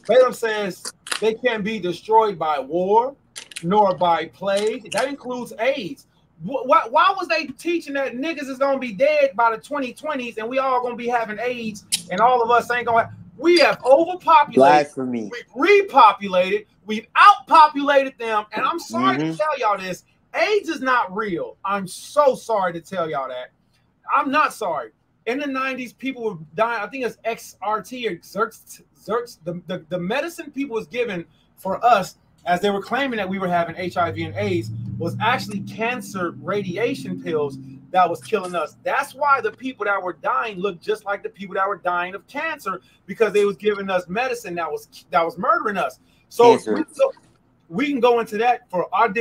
Balaam says they can't be destroyed by war nor by plague. That includes AIDS. Why was they teaching that niggas is going to be dead by the 2020s and we all going to be having AIDS and all of us ain't going to? We have overpopulated. Blasphemy. We've repopulated. We've outpopulated them. And I'm sorry to tell y'all this. AIDS is not real. I'm so sorry to tell y'all that. I'm not sorry. In the 90s, people were dying. I think it's XRT or Xerx. The medicine people was given for us as they were claiming that we were having HIV and AIDS was actually cancer radiation pills that was killing us. That's why the people that were dying looked just like the people that were dying of cancer, because they was giving us medicine that was murdering us. So we can go into that for our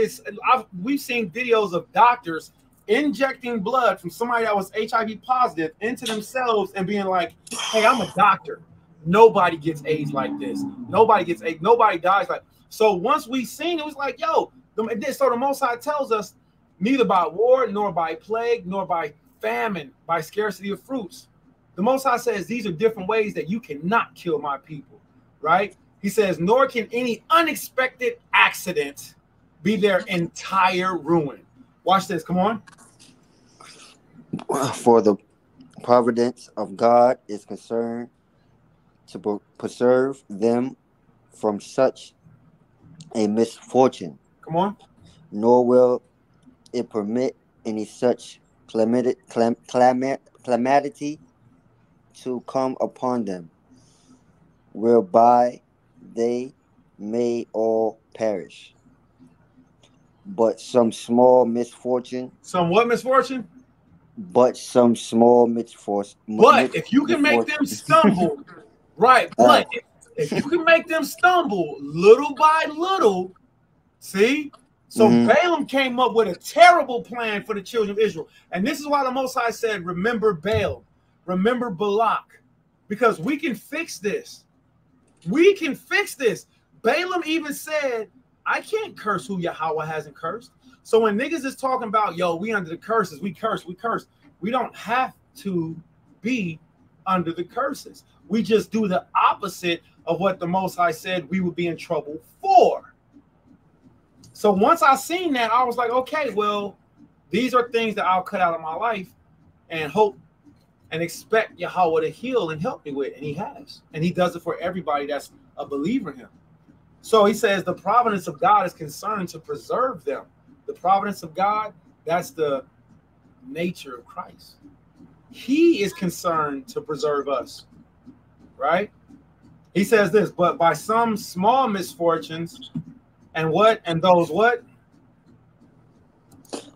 we've seen videos of doctors injecting blood from somebody that was HIV positive into themselves and being like, hey, I'm a doctor. Nobody gets AIDS like this. Nobody gets AIDS. Nobody dies like. So once we seen it was like, yo, so the Most High tells us neither by war, nor by plague, nor by famine, by scarcity of fruits. The Most High says these are different ways that you cannot kill my people, right? He says, nor can any unexpected accident be their entire ruin. Watch this. Come on. For the providence of God is concerned to preserve them from such a misfortune. Come on. Nor will it permit any such calamity to come upon them, whereby they may all perish. But some small misfortune. Some what misfortune? But some small misfortune. But if you can make them stumble, right? But if you can make them stumble little by little, see? So Balaam came up with a terrible plan for the children of Israel. And this is why the Most High said, remember Balaam, remember Balak, because we can fix this. We can fix this. Balaam even said, I can't curse who Yahweh hasn't cursed. So when niggas is talking about, yo, we under the curses, we curse. We don't have to be under the curses. We just do the opposite of what the Most High said we would be in trouble for. So once I seen that, I was like, okay, well, these are things that I'll cut out of my life and hope and expect Yahweh to heal and help me with. And he has. And he does it for everybody that's a believer in him. So he says the providence of God is concerned to preserve them. The providence of God, that's the nature of Christ. He is concerned to preserve us, right? He says this, but by some small misfortunes and what? And those what?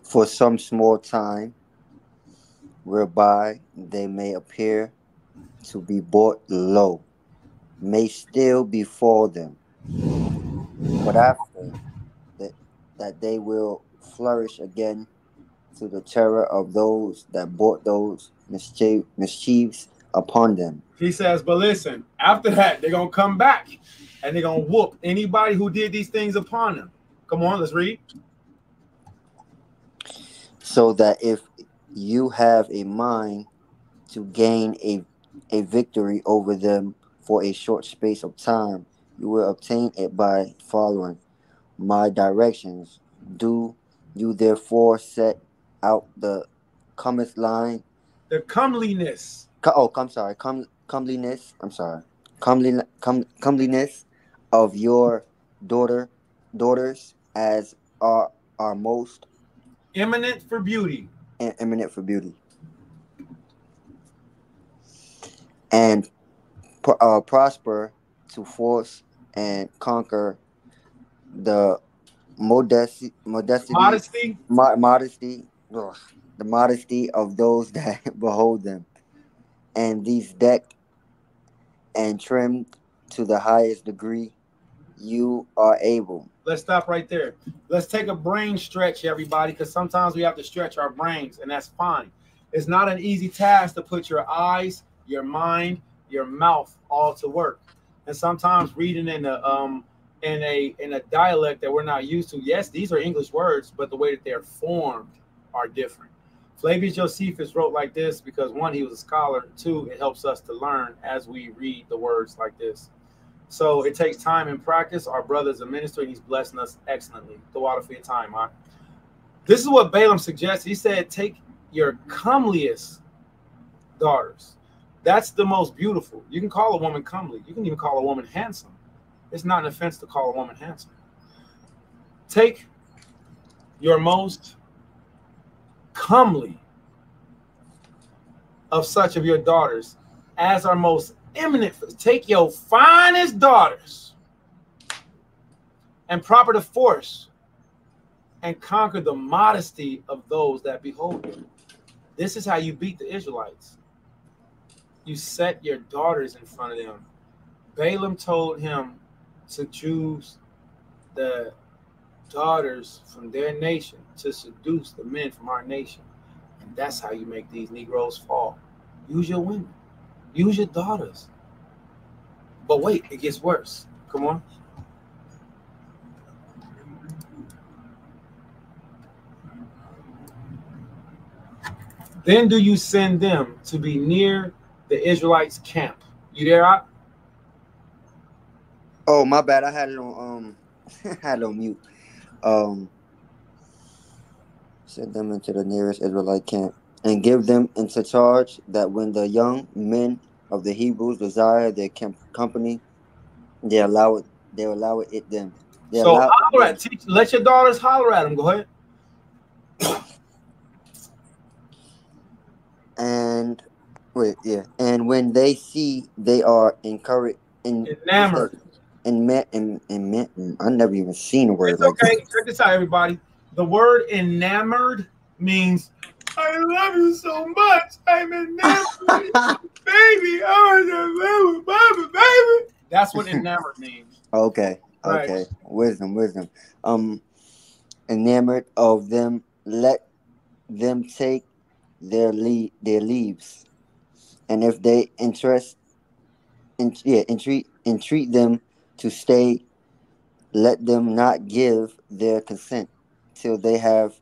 For some small time, whereby they may appear to be brought low, may still befall them. But after that they will flourish again to the terror of those that brought those mischiefs upon them. He says, but listen, after that, they're going to come back and they're going to whoop anybody who did these things upon them. Come on, let's read. So that if you have a mind to gain a victory over them for a short space of time. You will obtain it by following my directions. Do you therefore set out the cometh line? The comeliness. I'm sorry. Comeliness. I'm sorry. Comeliness of your daughters as are most Eminent for beauty. eminent for beauty, and prosper to force and conquer the Modesty. modesty, ugh, the modesty of those that behold them, and these decked and trimmed to the highest degree you are able. Let's stop right there. Let's take a brain stretch, everybody, because sometimes we have to stretch our brains, and that's fine. It's not an easy task to put your eyes, your mind, your mouth all to work. And sometimes reading in a dialect that we're not used to. Yes, these are English words, but the way that they're formed are different. Flavius Josephus wrote like this because one, he was a scholar. Two, it helps us to learn as we read the words like this. So it takes time and practice. Our brother is a minister, and he's blessing us excellently. The water for your time, huh? This is what Balaam suggests. He said, take your comeliest daughters. That's the most beautiful. You can call a woman comely. You can even call a woman handsome. It's not an offense to call a woman handsome. Take your most comely of such of your daughters as our most eminent. Take your finest daughters and proper to force and conquer the modesty of those that behold you. This is how you beat the Israelites. You set your daughters in front of them. Balaam told him to choose the daughters from their nation to seduce the men from our nation. And that's how you make these Negroes fall. Use your women. Use your daughters. But wait, it gets worse. Come on. Then do you send them to be near the Israelites' camp. You there, Op? Oh, my bad. I had it on had it on mute. Send them into the nearest Israelite camp and give them into charge that when the young men of the Hebrews desire their company, they allow it them. So holler at, let your daughters holler at them. Go ahead. And wait, yeah. And when they see they are enamored. I never even seen a word it's like okay. that. Check this out, everybody. The word enamored means I love you so much. I'm enamored. Baby, I want to baby. That's what enamored means. Okay. Right. Okay. Wisdom. Enamored of them, let them take their leaves. And if they entreat them to stay, let them not give their consent till they have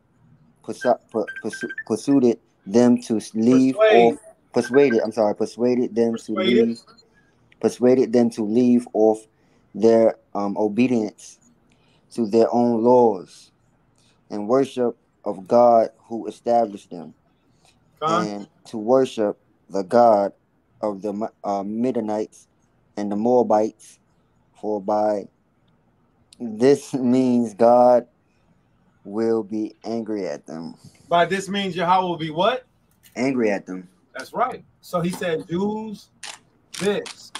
persuaded them to leave off. Persuaded them to leave off their obedience to their own laws and worship of God who established them, and to worship the God of the Midianites and the Moabites, for by this means God will be angry at them. By this means Yahweh will be what? Angry at them. That's right. So he said, "Use this,"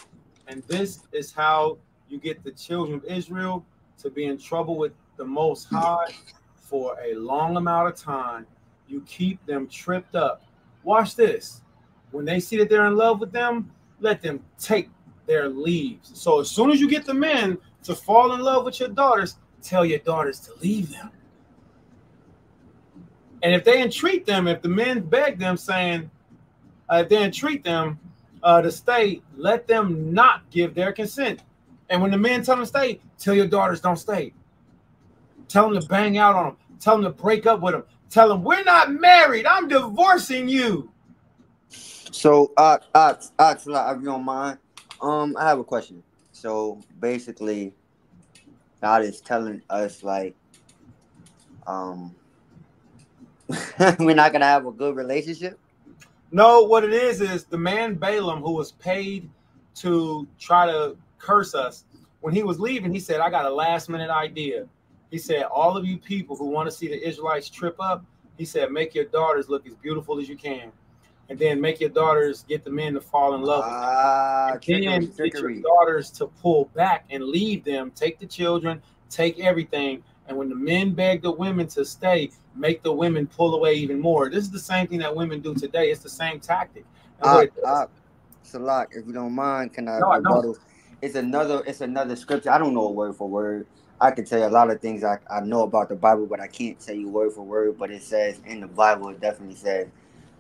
and this is how you get the children of Israel to be in trouble with the Most High for a long amount of time. You keep them tripped up. Watch this. When they see that they're in love with them, let them take their leaves. So as soon as you get the men to fall in love with your daughters, tell your daughters to leave them. And if they entreat them, if the men beg them saying, if they entreat them to stay, let them not give their consent. And when the men tell them to stay, tell your daughters don't stay. Tell them to bang out on them. Tell them to break up with them. Tell them we're not married. I'm divorcing you. So, if you don't mind, I have a question. So basically, God is telling us like, we're not gonna have a good relationship. No, what it is the man Balaam, who was paid to try to curse us, when he was leaving, he said, I got a last minute idea. He said, all of you people who want to see the Israelites trip up, he said, make your daughters look as beautiful as you can. And then make your daughters get the men to fall in love with them. And then get your daughters to pull back and leave them, take the children, take everything. And when the men beg the women to stay, make the women pull away even more. This is the same thing that women do today. It's the same tactic. Salak, if you don't mind, can I rebuttal? It's another scripture. I don't know it word for word. I can tell you a lot of things I know about the Bible, but I can't tell you word for word. But it says in the Bible, it definitely says,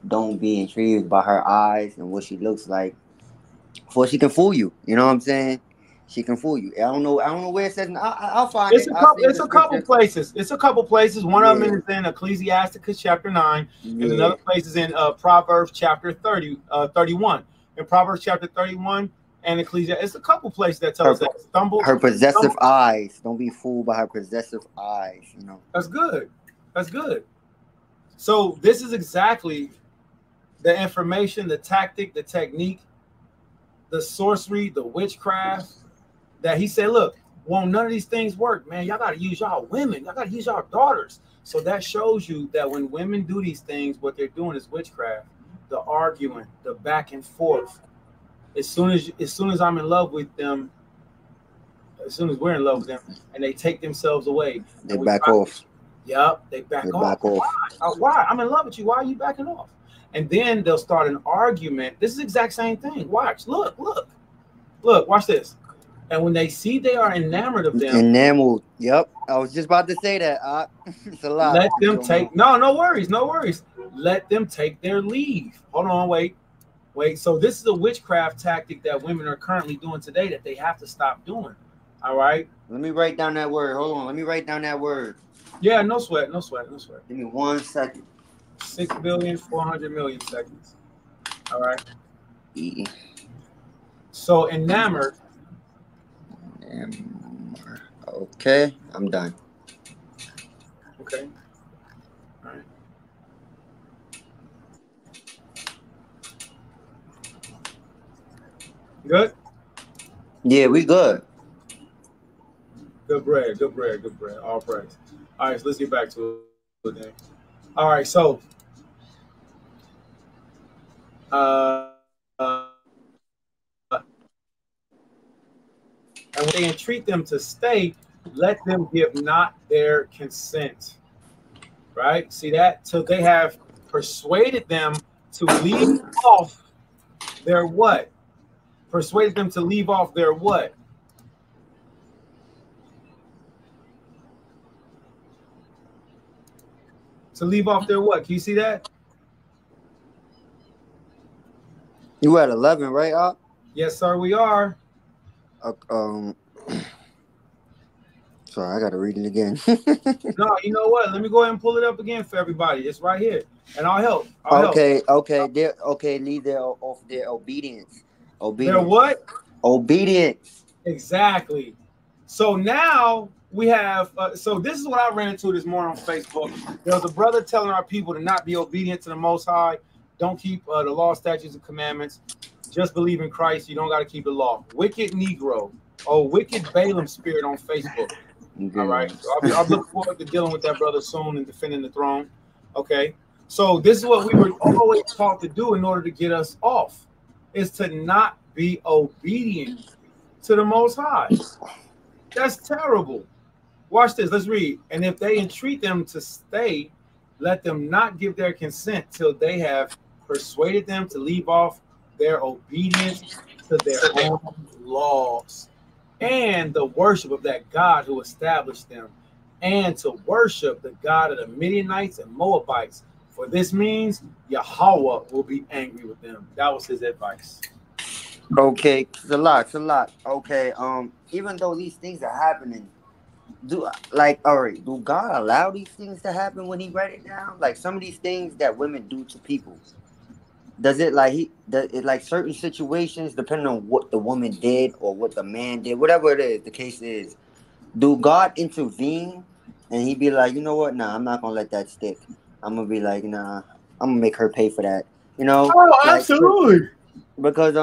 don't be intrigued by her eyes and what she looks like, for she can fool you. You know what I'm saying? She can fool you. I don't know where it says. I'll find it. It's a couple places. It's a couple places. One of them is in Ecclesiasticus chapter 9, and another place is in Proverbs chapter 31. In Proverbs chapter 31 and Ecclesiastes, it's a couple places that tell us that. Her possessive eyes. Don't be fooled by her possessive eyes. You know. That's good. That's good. So this is exactly the information, the tactic, the technique, the sorcery, the witchcraft that he said, look, won't none of these things work, man. Y'all got to use y'all women. Y'all got to use y'all daughters. So that shows you that when women do these things, what they're doing is witchcraft, the arguing, the back and forth. As soon as I'm in love with them, as soon as we're in love with them, and they take themselves away, they back off. Yep, they back off. Why? I'm in love with you. Why are you backing off? And then they'll start an argument. This is the exact same thing. Watch. Look. Watch this. And when they see they are enamored of them. Enamored. Yep. I was just about to say that. It's a lot. Let them take. No worries. Let them take their leave. Hold on. Wait. So this is a witchcraft tactic that women are currently doing today that they have to stop doing. All right. Let me write down that word. Hold on. Let me write down that word. Yeah. No sweat. Give me 1 second. 6,400,000,000 seconds. All right. So enamored. Okay, I'm done. Okay. All right. Good? Yeah, we good. Good bread. All praise. All right, so let's get back to it then. All right, so and when they entreat them to stay, let them give not their consent. Right? See that? So they have persuaded them to leave off their what? Persuaded them to leave off their what? To leave off their what? Can you see that? You at 11, right, Op? Yes, sir, we are. Sorry, I gotta read it again. No, you know what? Let me go ahead and pull it up again for everybody. It's right here, and I'll help. Okay. Leave their off their obedience. Their what? Obedience. Exactly. So now we have. So this is what I ran into this morning on Facebook. There was a brother telling our people to not be obedient to the Most High. Don't keep the law, statutes, and commandments. Just believe in Christ. You don't got to keep the law. Wicked Negro. Oh, wicked Balaam spirit on Facebook. Okay. All right. So I'll look forward to dealing with that brother soon and defending the throne. Okay. So this is what we were always taught to do in order to get us off, is to not be obedient to the Most High. That's terrible. Watch this. Let's read. And if they entreat them to stay, let them not give their consent till they have persuaded them to leave off their obedience to their own laws and the worship of that God who established them, and to worship the God of the Midianites and Moabites. For this means Yahweh will be angry with them. That was his advice. Okay, it's a lot. Okay, even though these things are happening, do like all right, do God allow these things to happen when he write it down? Like some of these things that women do to people. Does it like he does it like certain situations depending on what the woman did or what the man did, whatever it is, the case is, do God intervene and he be like, you know what, nah, I'm not gonna let that stick. I'm gonna be like, nah, I'm gonna make her pay for that. You know? Oh, Like absolutely. because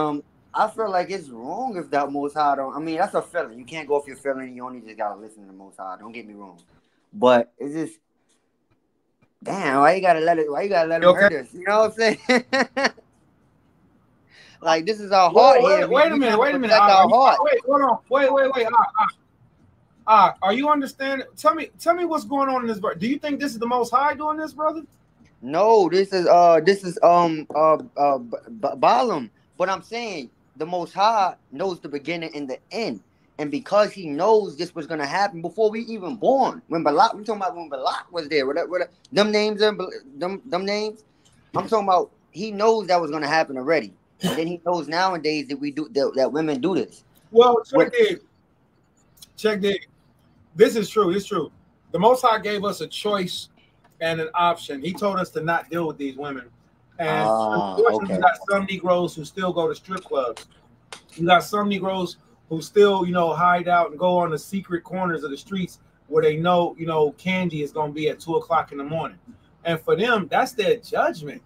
I feel like it's wrong if that most high don't. I mean, that's a feeling. You can't go off your feeling. You only just gotta listen to the most high. Don't get me wrong, but it's just damn. Why you gotta let it? Why you gotta let You him okay? hurt us? You know what I'm saying? Like this is our heart here. Wait, We, wait a we minute. trying to Wait a minute. protect our heart. Wait, hold on. Wait. Are you understanding? Tell me what's going on in this verse. Do you think this is the Most High doing this, brother? No, this is Balaam. But I'm saying the Most High knows the beginning and the end, and because He knows this was gonna happen before we even born. When Balak, we talking about when Balak was there. What them names are them names. I'm talking about. He knows that was gonna happen already, and then He knows nowadays that we do that women do this. Well, What? check it. This is true. It's true. The Most High gave us a choice and an option. He told us to not deal with these women. And unfortunately, Okay. you got some Negroes who still go to strip clubs. You got some Negroes who still, hide out and go on the secret corners of the streets where they know, candy is going to be at 2 o'clock in the morning. And for them, that's their judgment.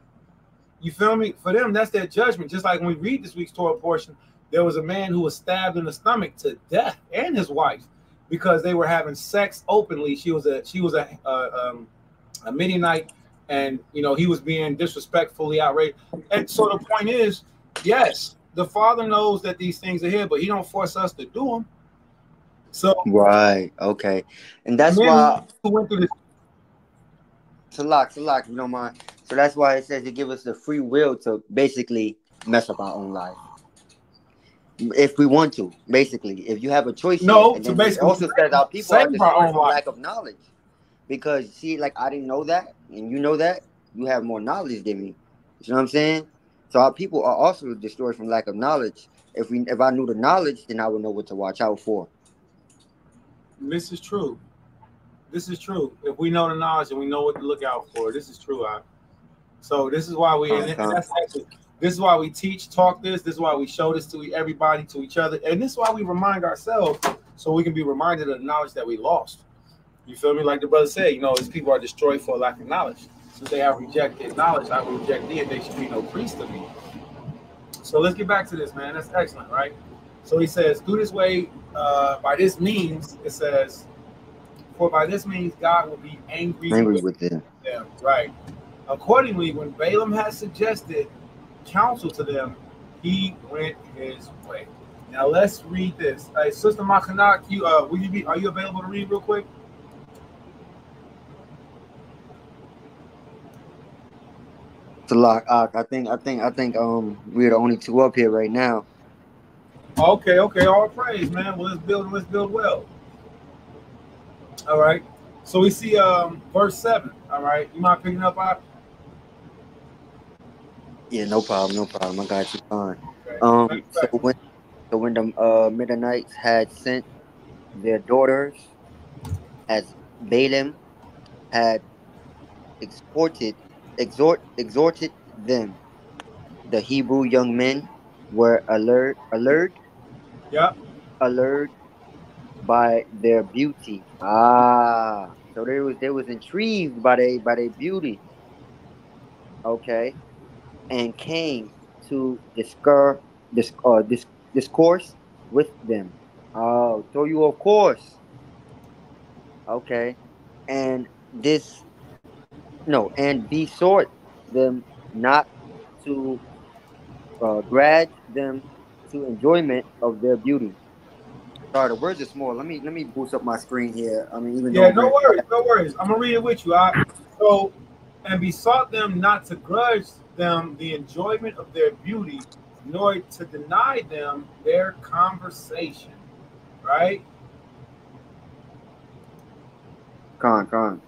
You feel me? For them, that's their judgment. Just like when we read this week's Torah portion, there was a man who was stabbed in the stomach to death, and his wife, because they were having sex openly. She was a Midianite, and he was being disrespectfully outraged. And so the point is, yes, the Father knows that these things are here, but He don't force us to do them. So Right. Okay. And that's men why. who went through this. Salak, if you don't mind. So that's why it says it gives us the free will to basically mess up our own life. If we want to, basically. If you have a choice here, No, and to then it basically also says our people are save our destroyed own from life. lack of knowledge. Because see, like I didn't know that, and you know that, you have more knowledge than me. You know what I'm saying? So our people are also destroyed from lack of knowledge. If I knew the knowledge, then I would know what to watch out for. This is true. This is true. If we know the knowledge and we know what to look out for, this is true. So this is why this is why we teach, talk this. This is why we show this to everybody, to each other, and this is why we remind ourselves, so we can be reminded of the knowledge that we lost. You feel me? Like the brother said, these people are destroyed for lack of knowledge. Since they have rejected knowledge, I will reject thee, and they should be no priest to me. So let's get back to this, man. That's excellent, right? So he says, through this way, by this means, it says, for by this means God will be angry with them. Right. Accordingly, when Balaam had suggested counsel to them, he went his way. Now let's read this. Hey, Sister Machanak, are you available to read real quick? Salak, I think we're the only two up here right now. Okay, all praise, man. Well, let's build well. All right. So we see verse 7. All right. You mind picking up out? Yeah, no problem. I got you fine. Okay. So when the Midianites had sent their daughters, as Balaam had exhorted them, the Hebrew young men were allured by their beauty. So they was intrigued by their beauty. Okay, and came to discourse with them. Oh, so you of course. Okay, and and besought them not to grudge them to enjoyment of their beauty. Sorry, the words are small. Let me boost up my screen here. I mean, even though Yeah, no worries. I'm gonna read it with you. So, and besought them not to grudge them the enjoyment of their beauty, nor to deny them their conversation. Right? Con.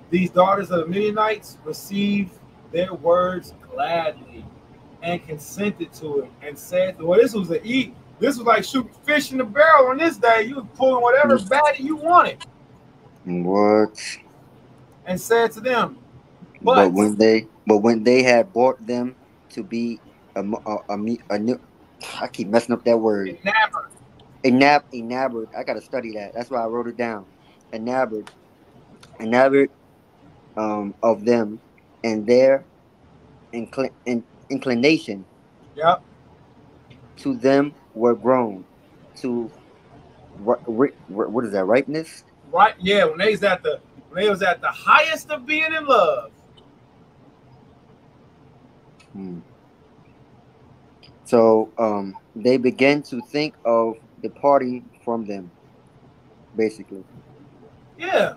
These daughters of the Midianites received their words gladly and consented to it, and said, "Well, this was This was like shooting fish in the barrel on this day. You was pulling whatever baddie you wanted. What? And said to them, But but when they had brought them to be a new, I keep messing up that word. enamored. Enamored. I gotta study that. That's why I wrote it down. Enamored. Enamored of them and their inclination Yep. to them were grown to what is that, ripeness? Right. Yeah. When they was at the highest of being in love. So they began to think of departing from them, basically. Yeah.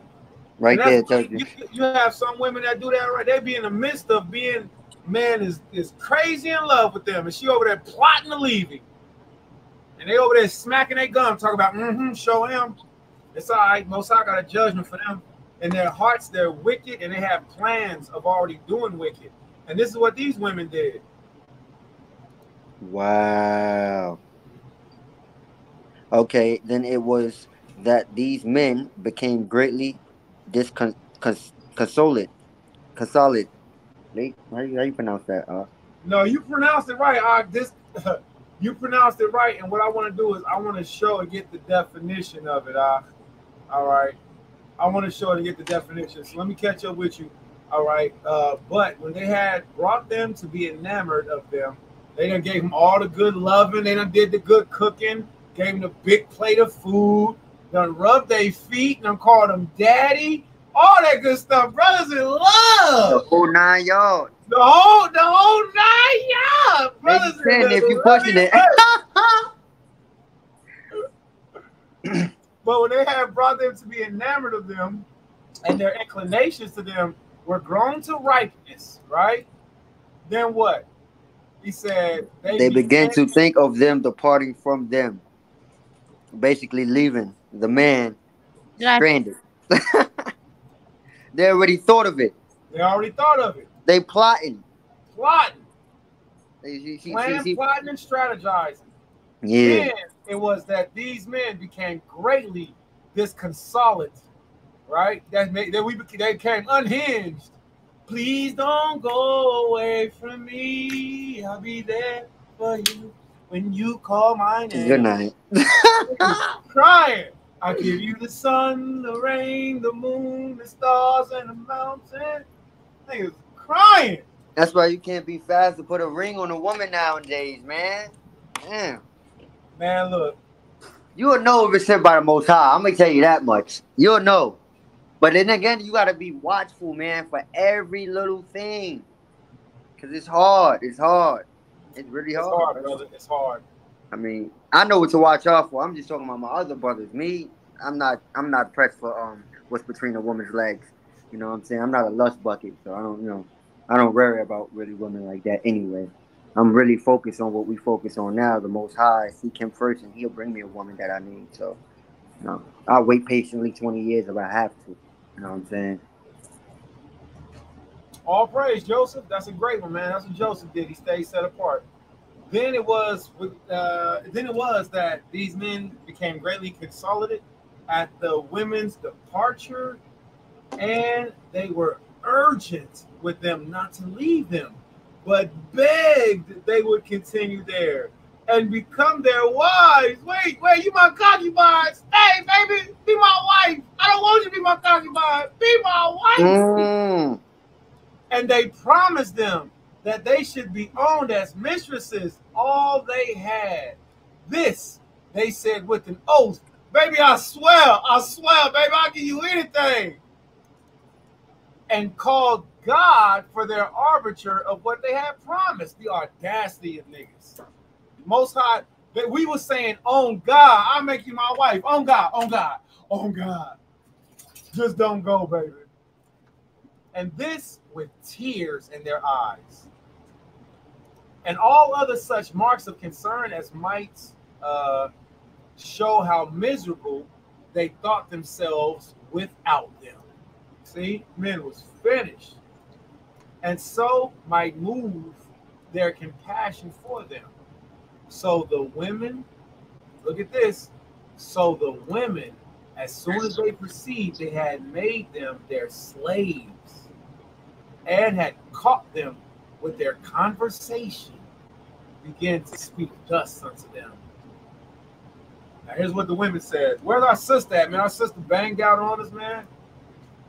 Right And there, that's tells you. you have some women that do that, right? They be in the midst of being, man is crazy in love with them, and she over there plotting to leave him. And they over there smacking their gum, talking about, show him. It's all right. Most High got a judgment for them. In their hearts, they're wicked, and they have plans of already doing wicked. And this is what these women did. Wow. Okay, then it was that these men became greatly disconsolate. Consolate. How you pronounce that? No, you pronounced it right. You pronounced it right. And what I want to do is I want to show and get the definition of it. All right. I want to show and get the definition. So let me catch up with you. All right. But when they had brought them to be enamored of them, they done gave them all the good loving. They done did the good cooking, gave them the big plate of food, done rubbed their feet, done called them daddy, all that good stuff. Brothers in love. The whole 9 yards. The whole 9 yards. Brothers in love. If you pushing it. But when they had brought them to be enamored of them, and their inclinations to them were grown to ripeness, right? Then what? He said they began to think of them departing from them, basically leaving the man stranded. They already thought of it. They already thought of it. They plotting. Plotting. Plotting and strategizing. Yeah. Then it was that these men became greatly disconsolate, right? They became unhinged. Please don't go away from me. I'll be there for you when you call my name. Good night. Crying. I give you the sun, the rain, the moon, the stars, and the mountain. Niggas crying. That's why you can't be fast to put a ring on a woman nowadays, man. Damn. Man, look. You'll know if it's sent by the Most High. I'm going to tell you that much. You'll know. But then again, you got to be watchful, man, for every little thing. Because it's hard. It's hard. It's really hard. It's hard, brother. It's hard. I mean, I know what to watch out for. I'm just talking about my other brothers. Me, I'm not pressed for what's between a woman's legs. You know what I'm saying? I'm not a lust bucket, so I don't worry about really women like that anyway. I'm really focused on what we focus on now. The Most High, seek Him first, and He'll bring me a woman that I need. So, I'll wait patiently 20 years if I have to. You know what I'm saying? All praise, Joseph. That's a great one, man. That's what Joseph did. He stayed set apart. Then it was that these men became greatly consolidated at the women's departure, and they were urgent with them not to leave them, but begged they would continue there and become their wives. Wait, you my concubine. Stay, baby. Be my wife. I don't want you to be my concubine. Be my wife. And they promised them that they should be owned as mistresses all they had. This, they said with an oath. Baby, I swear, baby, I'll give you anything. And called God for their arbiter of what they had promised. The audacity of niggas. Most High, we were saying, on God, I'll make you my wife. On God, on God, on God. Just don't go, baby. And this with tears in their eyes. And all other such marks of concern as might show how miserable they thought themselves without them. See, men was finished. And so might move their compassion for them. So the women Look at this. So the women, as soon as they perceived they had made them their slaves and had caught them with their conversation, began to speak thus unto them. Now here's what the women said. Where's our sister at, man? Our sister banged out on us, man.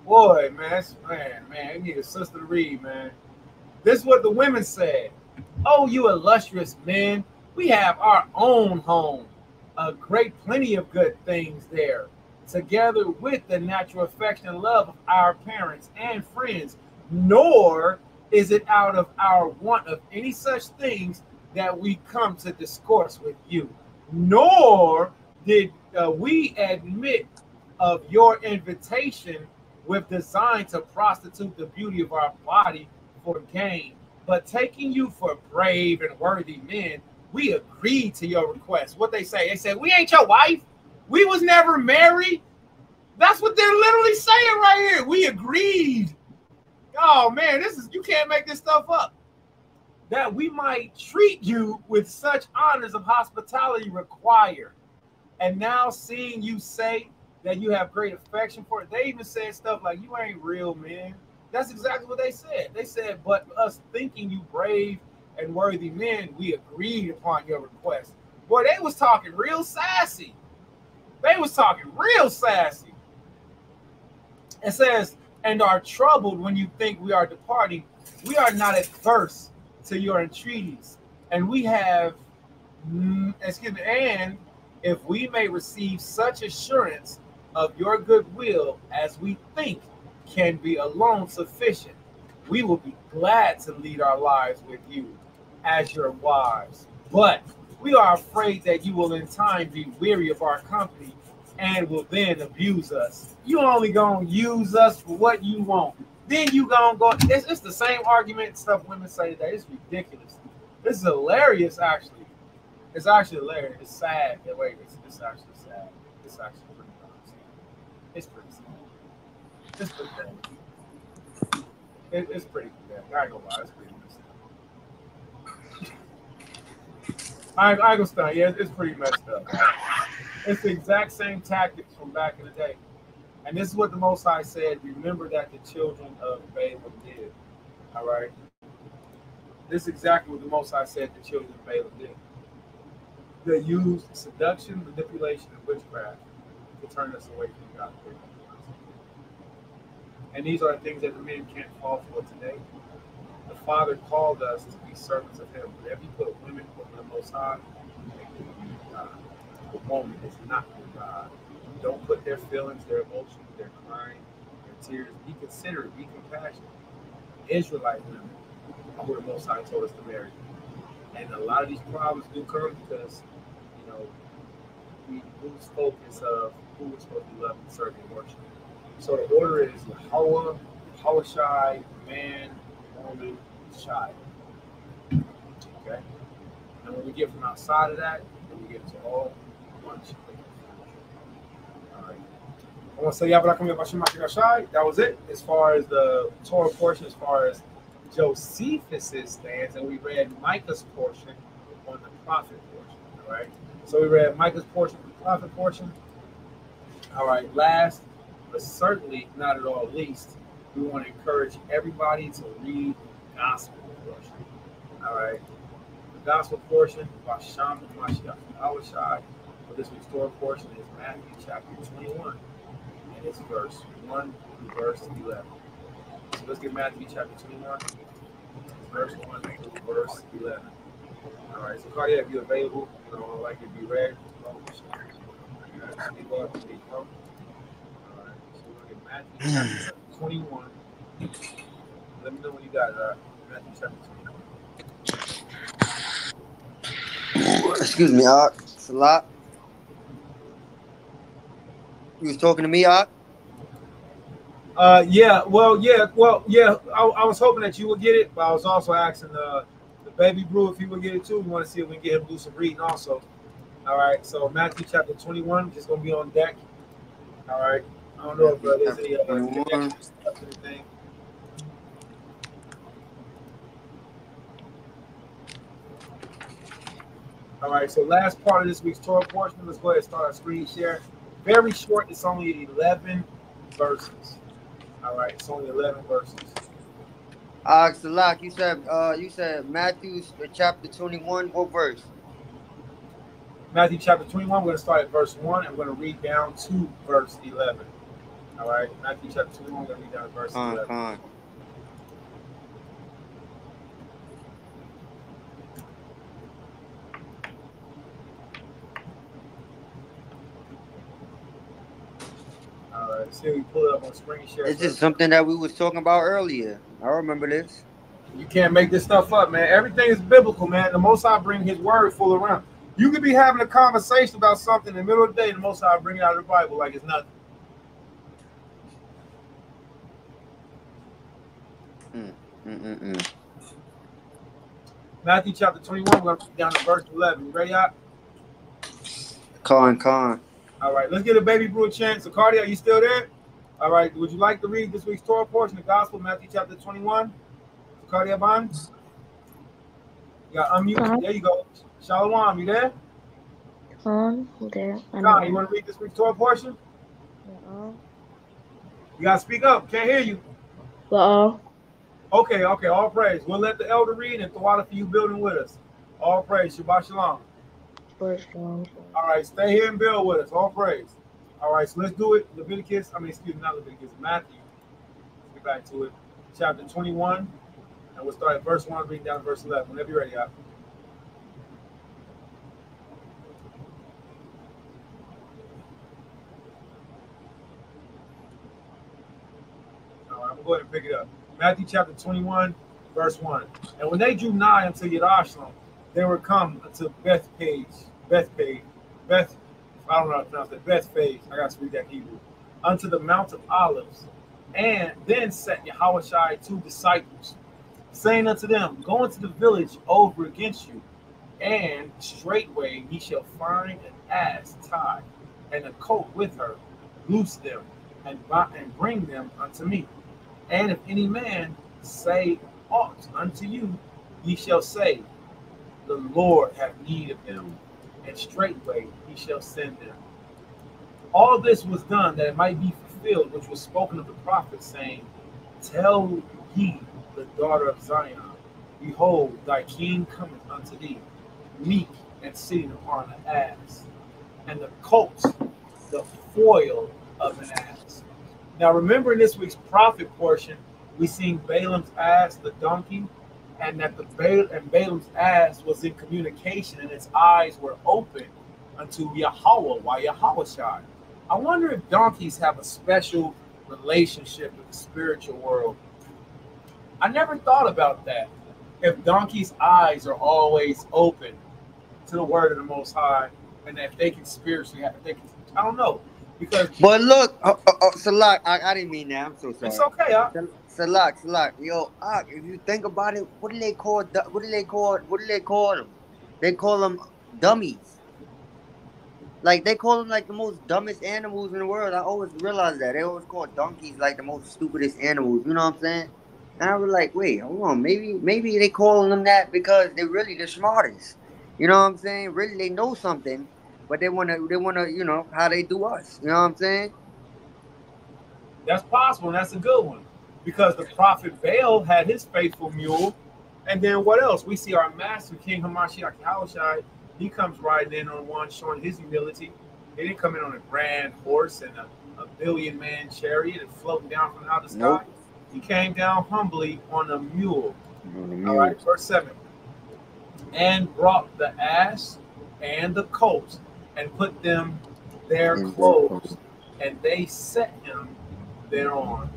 Boy, man, man, we need a sister to read, man. This is what the women said. Oh, you illustrious men, we have our own home, a great plenty of good things there, together with the natural affection and love of our parents and friends. Nor is it out of our want of any such things that we come to discourse with you. Nor did we admit of your invitation with design to prostitute the beauty of our body for gain. But taking you for brave and worthy men, we agreed to your request. What they say? They said, we ain't your wife. We was never married. That's what they're literally saying right here. We agreed. Oh, man, you can't make this stuff up. That we might treat you with such honors of hospitality required. And now seeing you say that you have great affection for it, they even said stuff like, you ain't real, man. That's exactly what they said. They said, but us thinking you brave and worthy men, we agreed upon your request. Boy, they was talking real sassy. They was talking real sassy. It says, and are troubled when you think we are departing. We are not adverse to your entreaties. And we have, and if we may receive such assurance of your goodwill as we think can be alone sufficient, we will be glad to lead our lives with you as your wives. But we are afraid that you will in time be weary of our company and will then abuse us. You only gonna use us for what you want. Then you gonna go. It's the same argument stuff women say today. It's ridiculous. This is hilarious, actually. It's actually hilarious. It's sad. Wait, it's actually sad. It's actually pretty sad. It's pretty sad. It's pretty bad. It's pretty bad. I ain't gonna lie. It's pretty messed up. I ain't gonna start. Yeah, it's pretty messed up. It's the exact same tactics from back in the day. And this is what the Most High said. Remember that the children of Balaam did. All right. This is exactly what the Most High said the children of Balaam did. They used seduction, manipulation, and witchcraft to turn us away from God. And these are the things that the men can't fall for today. The Father called us to be servants of Him. Whenever you put women before the Most High, they can be God. The woman is not with God. Don't put their feelings, their emotions, their crying, their tears. Be considerate, be compassionate. Israelite women are who the Most High told us to marry. And a lot of these problems do come because, we lose focus of who we're supposed to be loving, serving, and worshiping. So the order is Yahweh, Yahushai, man, woman, child. Okay? And when we get from outside of that, then we get to all one child. All right. I want to say that was it as far as the Torah portion, as far as Josephus' stance, and we read Micah's portion on the prophet portion. All right. So we read Micah's portion, the prophet portion. All right. Last, but certainly not at all least, we want to encourage everybody to read the gospel portion. All right. The gospel portion, Basham Mashiach Awashai, for this week's Torah portion is Matthew chapter 21, and it's verse 1 through verse 11. So let's get Matthew chapter 21, verse 1 through verse 11. All right, so Cardia, if you're available, I'd like it to be read. All right, so we're going to get Matthew chapter 21. Let me know when you got it. Matthew chapter 21. Excuse me, Art. Salat. You was talking to me, Art? Yeah. I was hoping that you would get it, but I was also asking the baby brew if he would get it too. We want to see if we can get him to do some reading also. All right. So Matthew chapter 21 just gonna be on deck. All right. I don't know if there's any extra stuff or anything. All right, so last part of this week's Torah portion. Let's go ahead and start our screen share. Very short. It's only 11 verses. All right, it's only 11 verses. Salak, you said Matthew chapter 21, what verse? Matthew chapter 21. We're going to start at verse 1 and we're going to read down to verse 11. All right, Matthew chapter 21. We're going to read down to verse 11. All right, see, we pull it up on screen share. It's just something that we was talking about earlier. I remember this. You can't make this stuff up, man. Everything is biblical, man. The Most High bring His word full around. You could be having a conversation about something in the middle of the day, and the Most High bring it out of the Bible like it's nothing. Matthew chapter 21, we're going to down to verse 11. You ready, out? Con. All right, let's get a baby brew a chance. So, Cardi, are you still there? All right, would you like to read this week's Torah portion, the Gospel, Matthew chapter 21? Cardi Aban? You got unmute. There you go. Shalom, you there? I'm there. John, you want to read this week's Torah portion? You got to speak up. Can't hear you. Okay, all praise. We'll let the elder read and Tawada for you building with us. All praise. Shabbat shalom. All right, stay here and build with us. All praise. All right, so let's do it. Not Leviticus. Matthew. Let's get back to it. Chapter 21. And we'll start at verse 1, reading down to verse 11. Whenever you're ready, out. All right, I'm going to go ahead and pick it up. Matthew chapter 21, verse 1. And when they drew nigh unto Yerushalayim, they were come unto Bethphage. I don't know how to pronounce it. Bethphage. I got to read that Hebrew. Unto the Mount of Olives. And then set Yahushua 2 disciples, saying unto them, go into the village over against you, and straightway ye shall find an ass tied, and a colt with her. Loose them, and bring them unto me. And if any man say aught unto you, ye shall say, the Lord have need of them, and straightway he shall send them. All this was done that it might be fulfilled, which was spoken of the prophet, saying, tell ye the daughter of Zion, behold, thy king cometh unto thee, meek and sitting upon an ass, and the colt, the foal of an ass. Now remember in this week's prophet portion, we seen Balaam's ass, the donkey, and that Balaam's ass was in communication and its eyes were open unto Yahweh, why Yahushua. I wonder if donkeys have a special relationship with the spiritual world. I never thought about that. If donkeys' eyes are always open to the word of the Most High, and that they can spiritually have, I don't know. Because but look, Salak, I didn't mean that. I'm so sorry. It's okay, Salak. Yo, if you think about it, what do they call them? They call them dummies. Like they call them like the most dumbest animals in the world. I always realize that. They always call donkeys like the most stupidest animals. You know what I'm saying? And I was like, wait, hold on. Maybe they calling them that because they're really the smartest. You know what I'm saying? Really, they know something, but they wanna, you know, how they do us. You know what I'm saying? That's possible, and that's a good one. Because the prophet Baal had his faithful mule, and then what else? We see our master, King Hamashiach Yahushua, he comes riding in on one, showing his humility. He didn't come in on a grand horse and a billion-man chariot and floating down from out of the sky. Nope. He came down humbly on a mule. All right, verse 7. And brought the ass and the colt, and put them their clothes, and they set him thereon.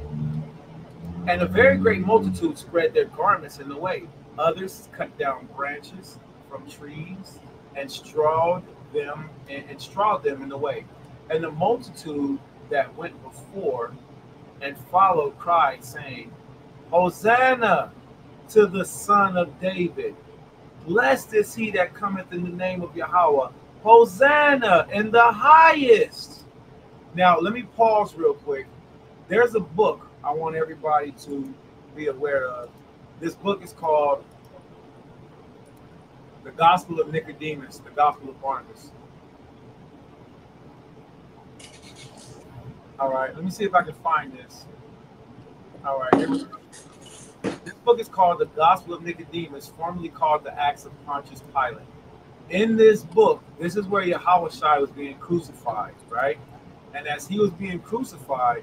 And a very great multitude spread their garments in the way. Others cut down branches from trees and strawed them in the way. And the multitude that went before and followed cried, saying, Hosanna to the Son of David. Blessed is he that cometh in the name of Yahweh. Hosanna in the highest. Now, let me pause real quick. There's a book I want everybody to be aware of. This book is called The Gospel of Nicodemus, the Gospel of Barnabas. All right, let me see if I can find this. All right, here we go. This book is called The Gospel of Nicodemus, formerly called the Acts of Pontius Pilate. In this book, this is where Yahushua was being crucified, right? And as he was being crucified,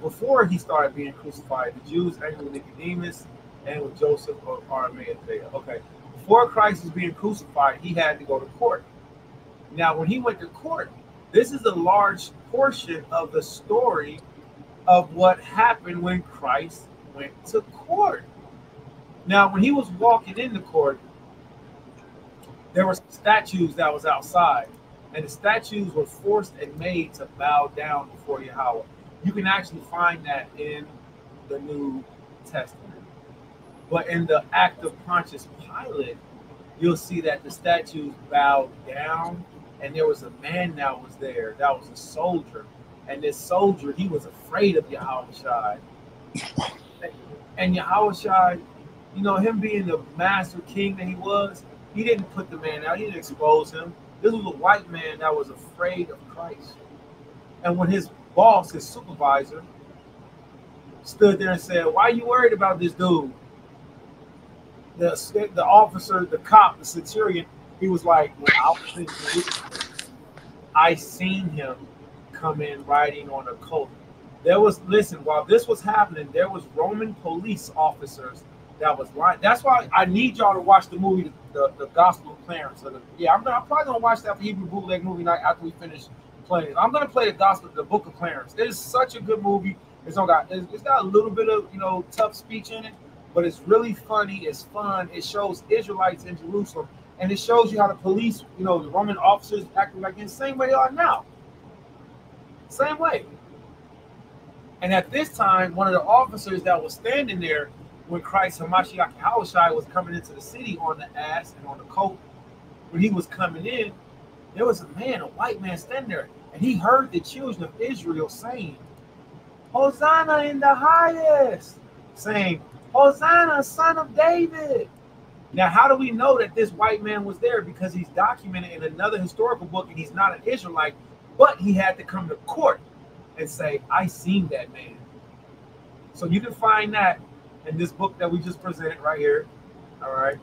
before he started being crucified, the Jews angered with Nicodemus and with Joseph of Arimathea. Okay, before Christ was being crucified, he had to go to court. Now, when he went to court, this is a large portion of the story of what happened when Christ went to court. Now, when he was walking into court, there were statues that was outside, and the statues were forced and made to bow down before Yahweh. You can actually find that in the New Testament. But in the act of Pontius Pilate, you'll see that the statues bowed down, and there was a man that was there, that was a soldier. And this soldier, he was afraid of Yahushua. And Yahushua, you know, him being the master king that he was, he didn't put the man out, he didn't expose him. This was a white man that was afraid of Christ. And when his boss, his supervisor, stood there and said, "Why are you worried about this dude?" The officer, the cop, the centurion, he was like, "Well, I seen him come in riding on a colt." There was, listen, while this was happening, there was Roman police officers that was lying. That's why I need y'all to watch the movie, the Gospel of Clarence. I'm probably gonna watch that for Hebrew Bootleg Movie Night after we finish playing. I'm gonna play the Book of Clarence. It is such a good movie. It's got a little bit of tough speech in it, but it's really funny. It's fun. It shows Israelites in Jerusalem, and it shows you how the police, the Roman officers acting like in the same way they are now. Same way. And at this time, one of the officers that was standing there when Christ Hamashiach Yahushua was coming into the city on the ass and on the colt, when he was coming in, there was a white man standing there, and he heard the children of Israel saying, "Hosanna in the highest," saying, "Hosanna, son of David." Now, how do we know that this white man was there? Because he's documented in another historical book, and he's not an Israelite, but he had to come to court and say, "I seen that man." So you can find that in this book that we just presented right here. All right.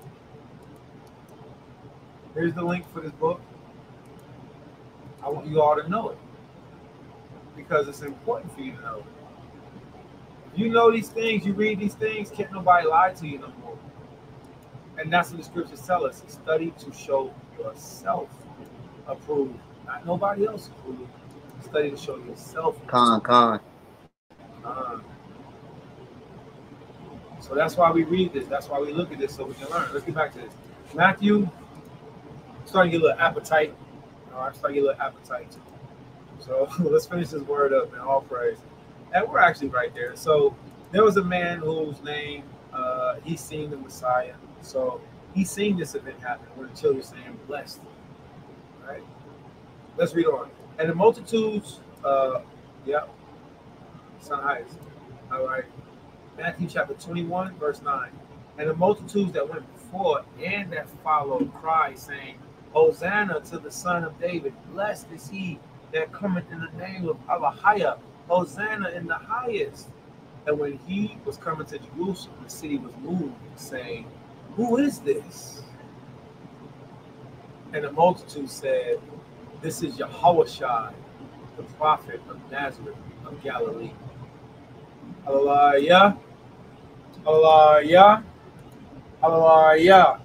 Here's the link for this book. I want you all to know it because it's important for you to know it. If you know these things, you read these things, can't nobody lie to you no more. And that's what the scriptures tell us. Study to show yourself approved, not nobody else approved. Study to show yourself. Con. So that's why we read this. That's why we look at this, so we can learn. Let's get back to this. Matthew, starting to get a little appetite. All right, starting to get a little appetite. So let's finish this word up, man. All praise. And we're actually right there. So there was a man whose name, he seen the Messiah. So he seen this event happen where the children saying, "Blessed." Right? Let's read on. And the multitudes, Son Heights. All right. Matthew chapter 21, verse 9. And the multitudes that went before and that followed cried, saying, "Hosanna to the Son of David. Blessed is he that cometh in the name of Elohim. Hosanna in the highest." And when he was coming to Jerusalem, the city was moved, saying, "Who is this?" And the multitude said, "This is Yahushua, the prophet of Nazareth of Galilee." Hallelujah. Hallelujah. Hallelujah.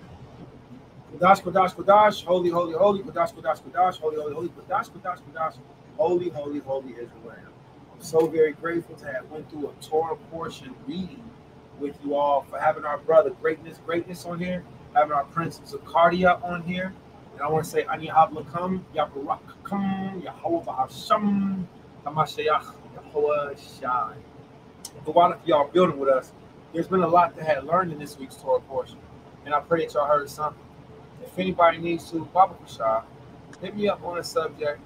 Kodash, Kodash, Kodash, holy, holy, holy, Kodash, Kodash, Kodash, holy, holy, holy, Kodash, Kodash, Kodash, holy, holy, holy is the Lamb. I'm so very grateful to have went through a Torah portion reading with you all, for having our brother Greatness on here, having our Prince Zakardia on here. And I want to say, Ani Havlakam, Yabarakam, Yahweh Hashem, Hamashiach, Yahweh Shai. But while y'all building with us, there's been a lot that had learned in this week's Torah portion. And I pray that y'all heard something. If anybody needs to, Baba Kushah, hit me up on a subject.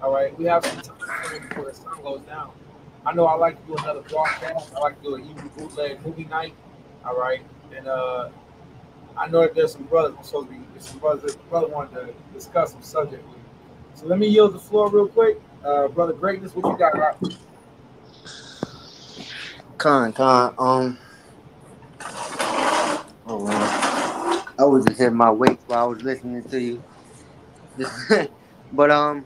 All right, we have some time before the sun goes down. I know I like to do another broadcast. I like to do a Hebrew Bootleg Movie Night. All right, and I I know that there's some brothers supposed to be some brothers. Brother wanted to discuss some subject with me. So let me yield the floor real quick. Brother Greatness, what you got? Con. Oh, man. I was just hitting my weights while I was listening to you. But I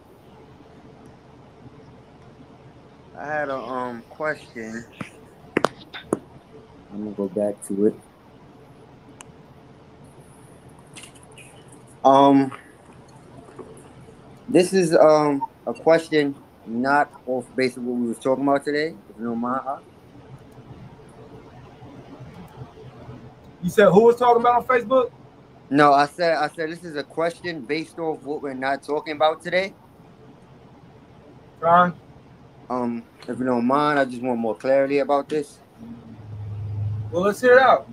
had a question. I'm gonna go back to it. This is a question not off base of what we was talking about today. If you don't mind. You said who was talking about on Facebook? No, I said this is a question based off what we're not talking about today. Ron? If you don't mind, I just want more clarity about this. Well, let's hear it out.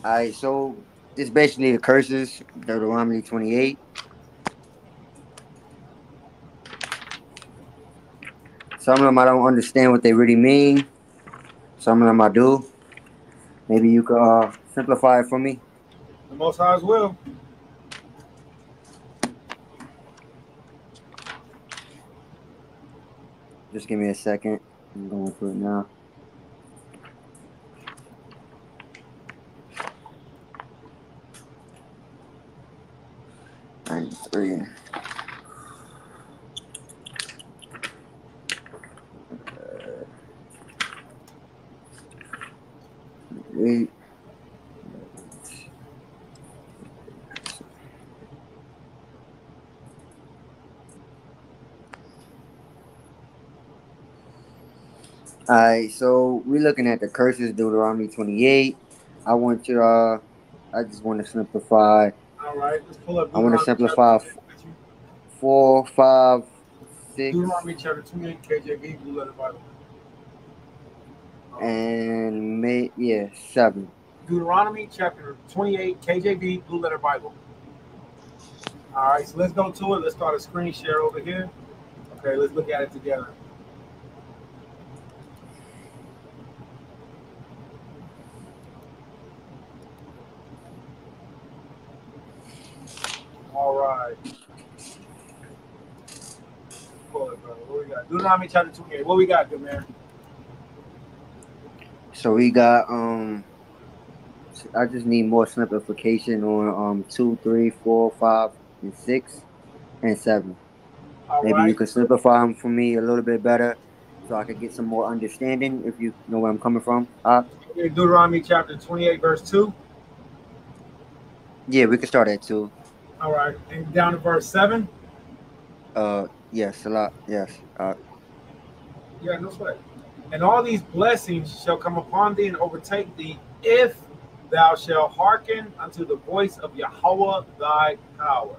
All right, so it's basically the curses, Deuteronomy 28. Some of them I don't understand what they really mean. Some of them I do. Maybe you could simplify it for me. The Most High will. Just give me a second. I'm going through it now. Three. Eight. All right, so we're looking at the curses, Deuteronomy 28. I want you I just want to simplify. All right, let's pull up. I want to simplify 4, 5, 6. Deuteronomy chapter 28, KJV, Blue Letter Bible. And 7. Deuteronomy chapter 28, KJV, Blue Letter Bible. All right, so let's go to it. Let's start a screen share over here. Okay, let's look at it together. All right. Pull it, brother. What we got? Deuteronomy chapter 28. What we got, good man? So we got I just need more simplification on 2, 3, 4, 5, and 6, and 7. All Maybe right. you could simplify them for me a little bit better, so I could get some more understanding. If you know where I'm coming from. Deuteronomy chapter 28, verse 2. Yeah, we could start at 2. All right, and down to verse 7. Yes, a lot. Yes. Yeah, no sweat. And all these blessings shall come upon thee and overtake thee if thou shalt hearken unto the voice of Yahweh thy power.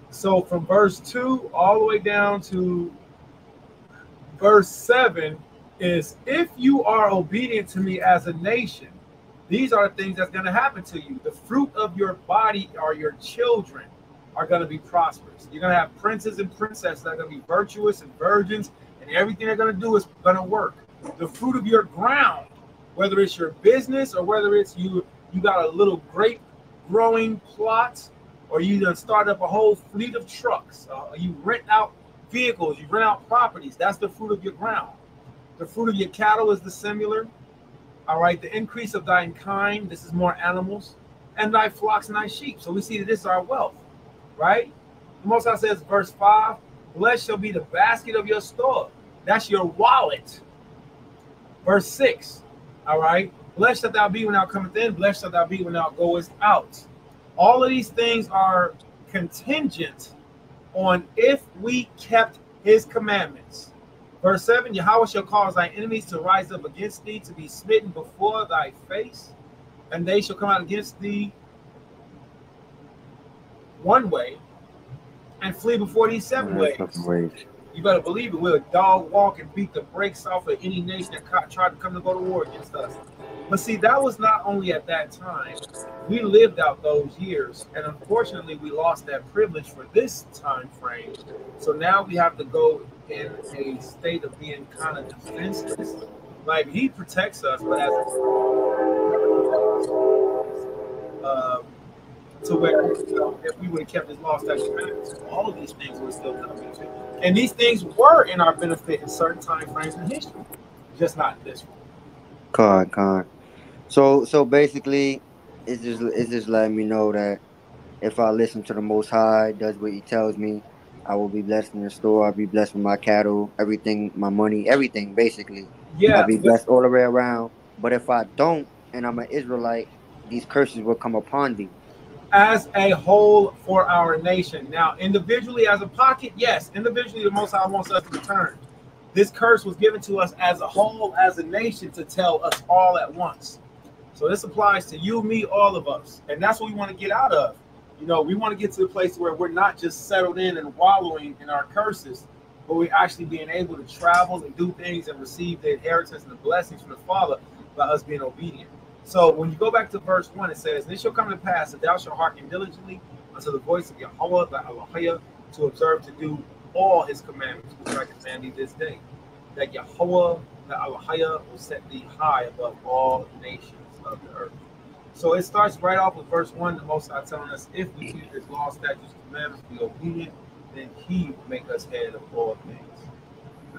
So from verse 2 all the way down to verse 7 is if you are obedient to me as a nation, these are the things that's going to happen to you. The fruit of your body or your children are going to be prosperous. You're going to have princes and princesses that are going to be virtuous and virgins, and everything they're going to do is going to work. The fruit of your ground, whether it's your business or whether it's you got a little grape growing plot, or you done start up a whole fleet of trucks, you rent out vehicles, you rent out properties, that's the fruit of your ground. The fruit of your cattle is the similar. All right, the increase of thine kind, this is more animals, and thy flocks and thy sheep. So we see that this is our wealth, right? The Most High says, verse 5, blessed shall be the basket of your store. That's your wallet. Verse 6, all right, blessed shalt thou be when thou comest in, blessed shalt thou be when thou goest out. All of these things are contingent on if we kept his commandments. Verse 7, Yahweh shall cause thy enemies to rise up against thee, to be smitten before thy face, and they shall come out against thee one way, and flee before thee 7 ways. You better believe it. We'll dog walk and beat the brakes off of any nation that tried to come to go to war against us. But see, that was not only at that time. We lived out those years, and unfortunately, we lost that privilege for this time frame. So now we have to go in a state of being kind of defenseless. Like he protects us, but as to where if we would have kept his law, statutes, commandments, all of these things would still come benefit. And these things were in our benefit in certain time frames in history, just not this one. Con. So basically, it's just letting me know that if I listen to the Most High, does what He tells me, I will be blessed in the store. I'll be blessed with my cattle, everything, my money, everything. Basically, I'll Yeah, be blessed all the way around. But if I don't, and I'm an Israelite, these curses will come upon thee. as a whole for our nation. Now, individually as a pocket, yes, individually the Most High wants us to return. This curse was given to us as a whole, as a nation, to tell us all at once. So this applies to you, me, all of us. And that's what we want to get out of. You know, we want to get to the place where we're not just settled in and wallowing in our curses, but we're actually being able to travel and do things and receive the inheritance and the blessings from the Father by us being obedient. So when you go back to verse 1, it says, "This shall come to pass that thou shalt hearken diligently unto the voice of Yahweh, thy Elohim, to observe to do all his commandments, which I command thee this day. That Yahweh, the Elohim, will set thee high above all nations of the earth." So it starts right off with verse 1, the Most High telling us if we keep his law, statutes, commandments, be obedient, then he will make us head of all things.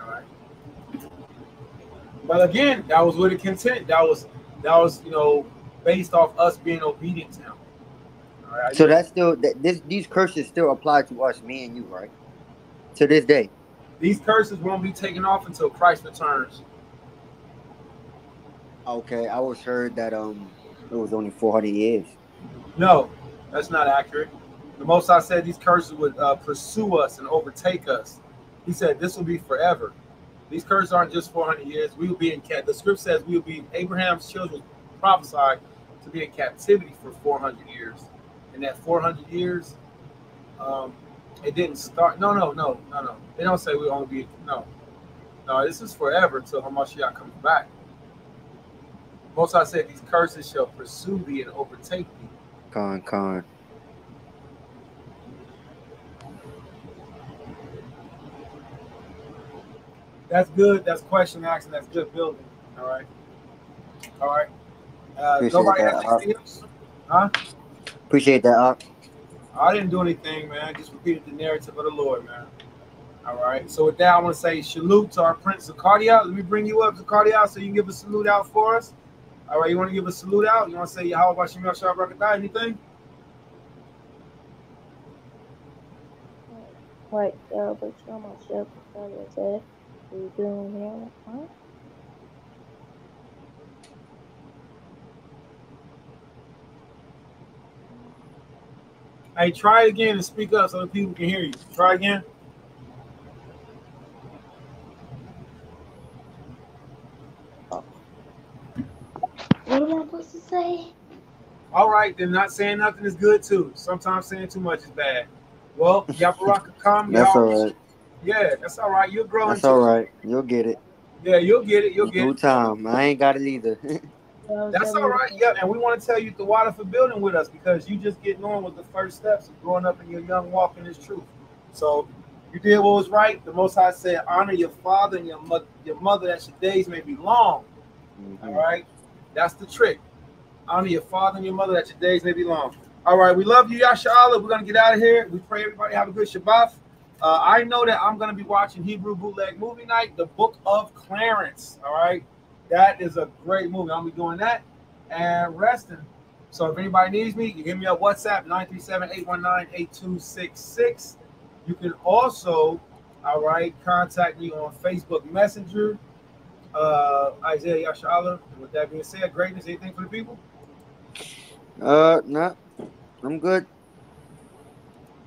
All right. But again, that was with a content. That was based off us being obedient to him. All right. So that's still these curses still apply to us, me and you, right? To this day. These curses won't be taken off until Christ returns. Okay, I was heard that it was only 400 years. No, that's not accurate. The Most High said these curses would pursue us and overtake us. He said this will be forever. These curses aren't just 400 years. We will be in the script says we will be, Abraham's children prophesied to be in captivity for 400 years. And that 400 years, it didn't start. No. They don't say we only be, no. This is forever till Hamashiach comes back. Most I said these curses shall pursue thee and overtake thee. Con. That's good. That's question asking. That's good building. All right. Nobody has anything else? Huh? Appreciate that. I didn't do anything, man. I just repeated the narrative of the Lord, man. All right. So with that, I want to say salute to our Prince Zacardia. Let me bring you up, Zacardia, so you can give a salute out for us. All right. You want to give a salute out? You want to say Yahweh Bashem Yahshua Barakatah? Anything? Right, but show myself what you doing here, huh? Hey, try it again and speak up so the people can hear you. Try again. What am I supposed to say? All right, then not saying nothing is good too. Sometimes saying too much is bad. Well, Yabaraka come. That's all right. Yeah, that's all right. You're growing. That's all right. You'll get it. Yeah, you'll get it. You'll get it. No time. I ain't got it either. That's all right. Yeah, and we want to tell you the water for building with us because you just getting on with the first steps of growing up in your young walk in this truth. So you did what was right. The Most High said, honor your father and your mother that your days may be long. Mm-hmm. All right, that's the trick. Honor your father and your mother that your days may be long. All right, we love you, Yashala. We're gonna get out of here. We pray everybody have a good Shabbat. I know that I'm gonna be watching Hebrew Bootleg Movie Night, the Book of Clarence. All right. That is a great movie. I'll be doing that and resting. So if anybody needs me, you hit me up WhatsApp 937-819-8266. You can also, all right, contact me on Facebook Messenger, Isaiah Yashala. And with that being said, greatness, anything for the people? Nah, I'm good.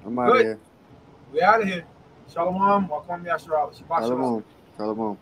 I'm out of here. We out of here. Shalom. Welcome, Yashala. Shabbat shalom. Shalom.